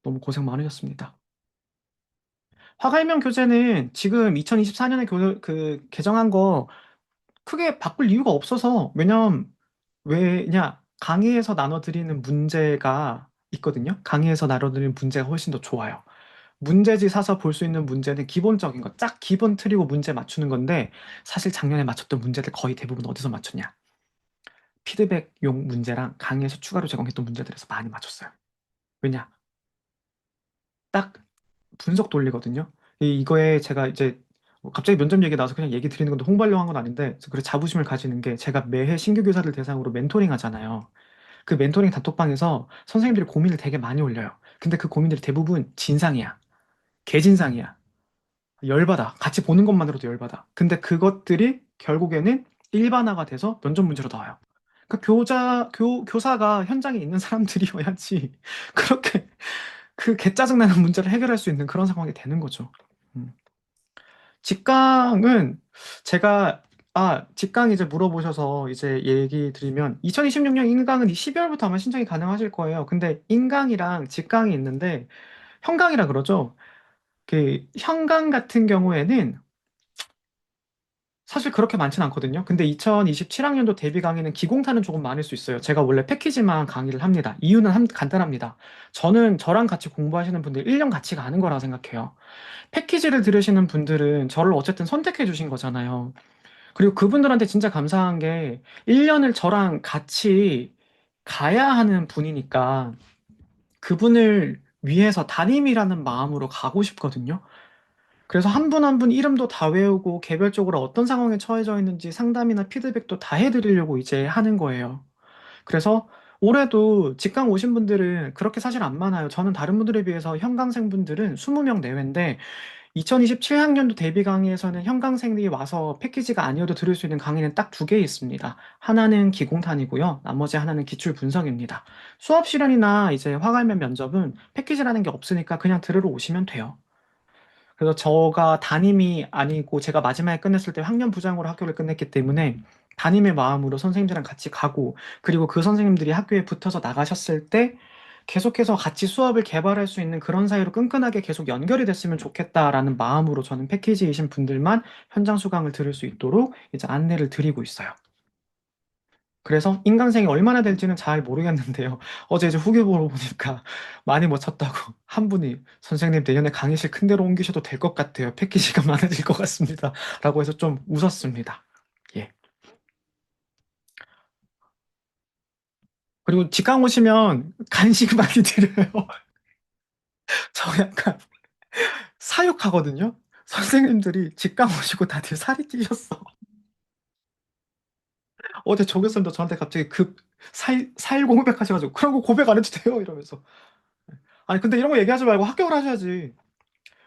너무 고생 많으셨습니다. 화갈면 교재는 지금 2024년에 개정한 거 크게 바꿀 이유가 없어서 왜냐 강의에서 나눠드리는 문제가 있거든요. 강의에서 나눠드리는 문제가 훨씬 더 좋아요. 문제지 사서 볼 수 있는 문제는 기본적인 거, 짝 기본 틀이고 문제 맞추는 건데 사실 작년에 맞췄던 문제들 거의 대부분 어디서 맞췄냐? 피드백용 문제랑 강의에서 추가로 제공했던 문제들에서 많이 맞췄어요. 왜냐? 딱 분석 돌리거든요. 이거에 제가 이제 갑자기 면접 얘기 나와서 그냥 얘기 드리는 건데 홍보하려고 한 건 아닌데 그래서 자부심을 가지는 게 제가 매해 신규 교사들 대상으로 멘토링 하잖아요. 그 멘토링 단톡방에서 선생님들이 고민을 되게 많이 올려요. 근데 그 고민들이 대부분 진상이야. 개진상이야. 열받아. 같이 보는 것만으로도 열받아. 근데 그것들이 결국에는 일반화가 돼서 면접 문제로 나와요. 그 교사가 현장에 있는 사람들이어야지 그렇게 그 개짜증나는 문제를 해결할 수 있는 그런 상황이 되는 거죠. 음. 직강은 제가 직강 이제 물어보셔서 이제 얘기 드리면 2026년 인강은 이 12월부터 아마 신청이 가능하실 거예요. 근데 인강이랑 직강이 있는데 현강이라 그러죠. 그 현강 같은 경우에는 사실 그렇게 많진 않거든요. 근데 2027학년도 대비 강의는 기공탄은 조금 많을 수 있어요. 제가 원래 패키지만 강의를 합니다. 이유는 간단합니다. 저는 저랑 같이 공부하시는 분들 1년 같이 가는 거라 생각해요. 패키지를 들으시는 분들은 저를 어쨌든 선택해 주신 거잖아요. 그리고 그분들한테 진짜 감사한 게 1년을 저랑 같이 가야 하는 분이니까 그분을 위해서 담임이라는 마음으로 가고 싶거든요. 그래서 한 분 한 분 이름도 다 외우고 개별적으로 어떤 상황에 처해져 있는지 상담이나 피드백도 다 해드리려고 이제 하는 거예요. 그래서 올해도 직강 오신 분들은 그렇게 사실 안 많아요. 저는 다른 분들에 비해서 현강생분들은 20명 내외인데 2027학년도 대비 강의에서는 현강생들이 와서 패키지가 아니어도 들을 수 있는 강의는 딱 두 개 있습니다. 하나는 기공탄이고요. 나머지 하나는 기출 분석입니다. 수업 실현이나 이제 화갈면 면접은 패키지라는 게 없으니까 그냥 들으러 오시면 돼요. 그래서 저가 담임이 아니고 제가 마지막에 끝냈을 때 학년 부장으로 학교를 끝냈기 때문에 담임의 마음으로 선생님들이랑 같이 가고 그리고 그 선생님들이 학교에 붙어서 나가셨을 때 계속해서 같이 수업을 개발할 수 있는 그런 사이로 끈끈하게 계속 연결이 됐으면 좋겠다라는 마음으로 저는 패키지이신 분들만 현장 수강을 들을 수 있도록 이제 안내를 드리고 있어요. 그래서 인강생이 얼마나 될지는 잘 모르겠는데요. 어제 이제 후기 보러 보니까 많이 못 쳤다고 한 분이 선생님 내년에 강의실 큰 데로 옮기셔도 될 것 같아요. 패키지가 많아질 것 같습니다. 라고 해서 좀 웃었습니다. 예. 그리고 직강 오시면 간식 많이 드려요. 저 약간 사육하거든요. 선생님들이 직강 오시고 다들 살이 찌셨어. 어제 조교쌤도 저한테 갑자기 급 사일 공백 하셔가지고 그런 거 고백 안 해도 돼요 이러면서. 아니 근데 이런 거 얘기하지 말고 합격을 하셔야지.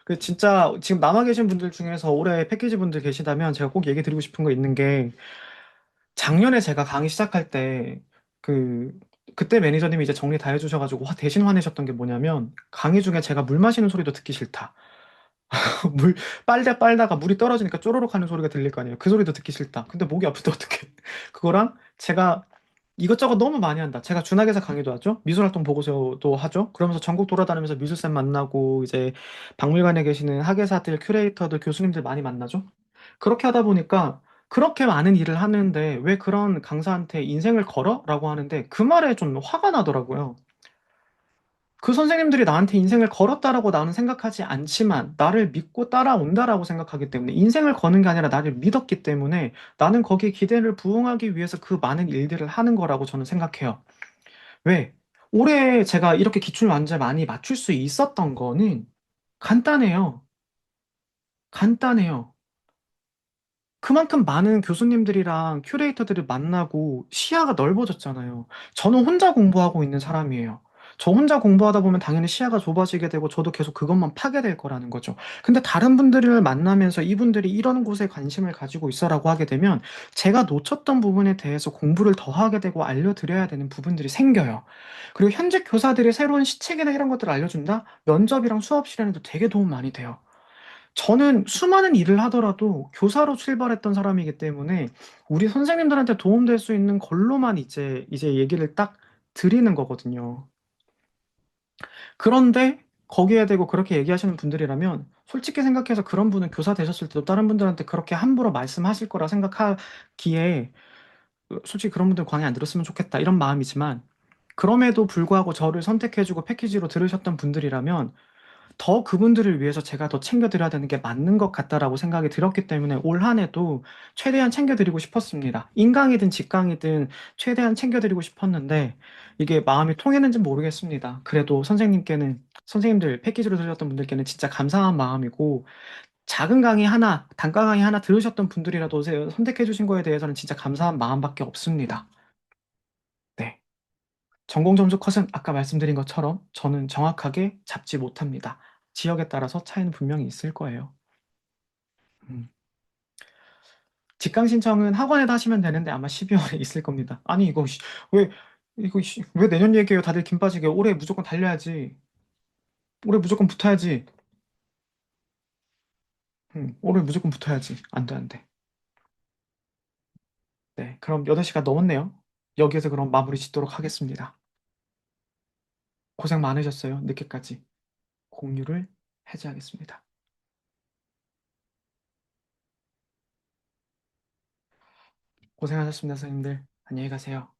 그 진짜 지금 남아 계신 분들 중에서 올해 패키지 분들 계시다면 제가 꼭 얘기 드리고 싶은 거 있는 게 작년에 제가 강의 시작할 때 그 그때 매니저님이 이제 정리 다 해주셔가지고 대신 화내셨던 게 뭐냐면 강의 중에 제가 물 마시는 소리도 듣기 싫다. 물 빨다가 물이 떨어지니까 쪼르륵 하는 소리가 들릴 거 아니에요. 그 소리도 듣기 싫다. 근데 목이 아픈데 어떡해. 그거랑 제가 이것저것 너무 많이 한다. 제가 준학에서 강의도 하죠. 미술활동 보고서도 하죠. 그러면서 전국 돌아다니면서 미술쌤 만나고 이제 박물관에 계시는 학예사들, 큐레이터들, 교수님들 많이 만나죠. 그렇게 하다 보니까 그렇게 많은 일을 하는데 왜 그런 강사한테 인생을 걸어? 라고 하는데 그 말에 좀 화가 나더라고요. 그 선생님들이 나한테 인생을 걸었다라고 나는 생각하지 않지만 나를 믿고 따라온다라고 생각하기 때문에 인생을 거는 게 아니라 나를 믿었기 때문에 나는 거기에 기대를 부응하기 위해서 그 많은 일들을 하는 거라고 저는 생각해요. 왜? 올해 제가 이렇게 기출 문제 많이 맞출 수 있었던 거는 간단해요. 간단해요. 그만큼 많은 교수님들이랑 큐레이터들을 만나고 시야가 넓어졌잖아요. 저는 혼자 공부하고 있는 사람이에요. 저 혼자 공부하다 보면 당연히 시야가 좁아지게 되고 저도 계속 그것만 파게 될 거라는 거죠. 근데 다른 분들을 만나면서 이분들이 이런 곳에 관심을 가지고 있어라고 하게 되면 제가 놓쳤던 부분에 대해서 공부를 더 하게 되고 알려드려야 되는 부분들이 생겨요. 그리고 현직 교사들이 새로운 시책이나 이런 것들을 알려준다? 면접이랑 수업 시간에도 되게 도움 많이 돼요. 저는 수많은 일을 하더라도 교사로 출발했던 사람이기 때문에 우리 선생님들한테 도움될 수 있는 걸로만 이제 얘기를 딱 드리는 거거든요. 그런데 거기에 대고 그렇게 얘기하시는 분들이라면 솔직히 생각해서 그런 분은 교사 되셨을 때도 다른 분들한테 그렇게 함부로 말씀하실 거라 생각하기에 솔직히 그런 분들 광에 안 들었으면 좋겠다 이런 마음이지만 그럼에도 불구하고 저를 선택해주고 패키지로 들으셨던 분들이라면 더 그분들을 위해서 제가 더 챙겨드려야 되는 게 맞는 것 같다라고 생각이 들었기 때문에 올 한 해도 최대한 챙겨드리고 싶었습니다. 인강이든 직강이든 최대한 챙겨드리고 싶었는데 이게 마음이 통했는지 모르겠습니다. 그래도 선생님들 패키지로 들으셨던 분들께는 진짜 감사한 마음이고 작은 강의 하나, 단가 강의 하나 들으셨던 분들이라도 선택해 주신 거에 대해서는 진짜 감사한 마음밖에 없습니다. 네. 전공 점수 컷은 아까 말씀드린 것처럼 저는 정확하게 잡지 못합니다. 지역에 따라서 차이는 분명히 있을 거예요. 음. 직강 신청은 학원에다 하시면 되는데 아마 12월에 있을 겁니다. 아니 왜 왜 내년 얘기해요? 다들 김 빠지게 올해 무조건 달려야지. 올해 무조건 붙어야지. 올해 무조건 붙어야지. 안 돼, 안 돼. 네, 그럼 8시가 넘었네요. 여기에서 그럼 마무리 짓도록 하겠습니다. 고생 많으셨어요. 늦게까지. 공유를 해제하겠습니다. 고생하셨습니다, 선생님들. 안녕히 가세요.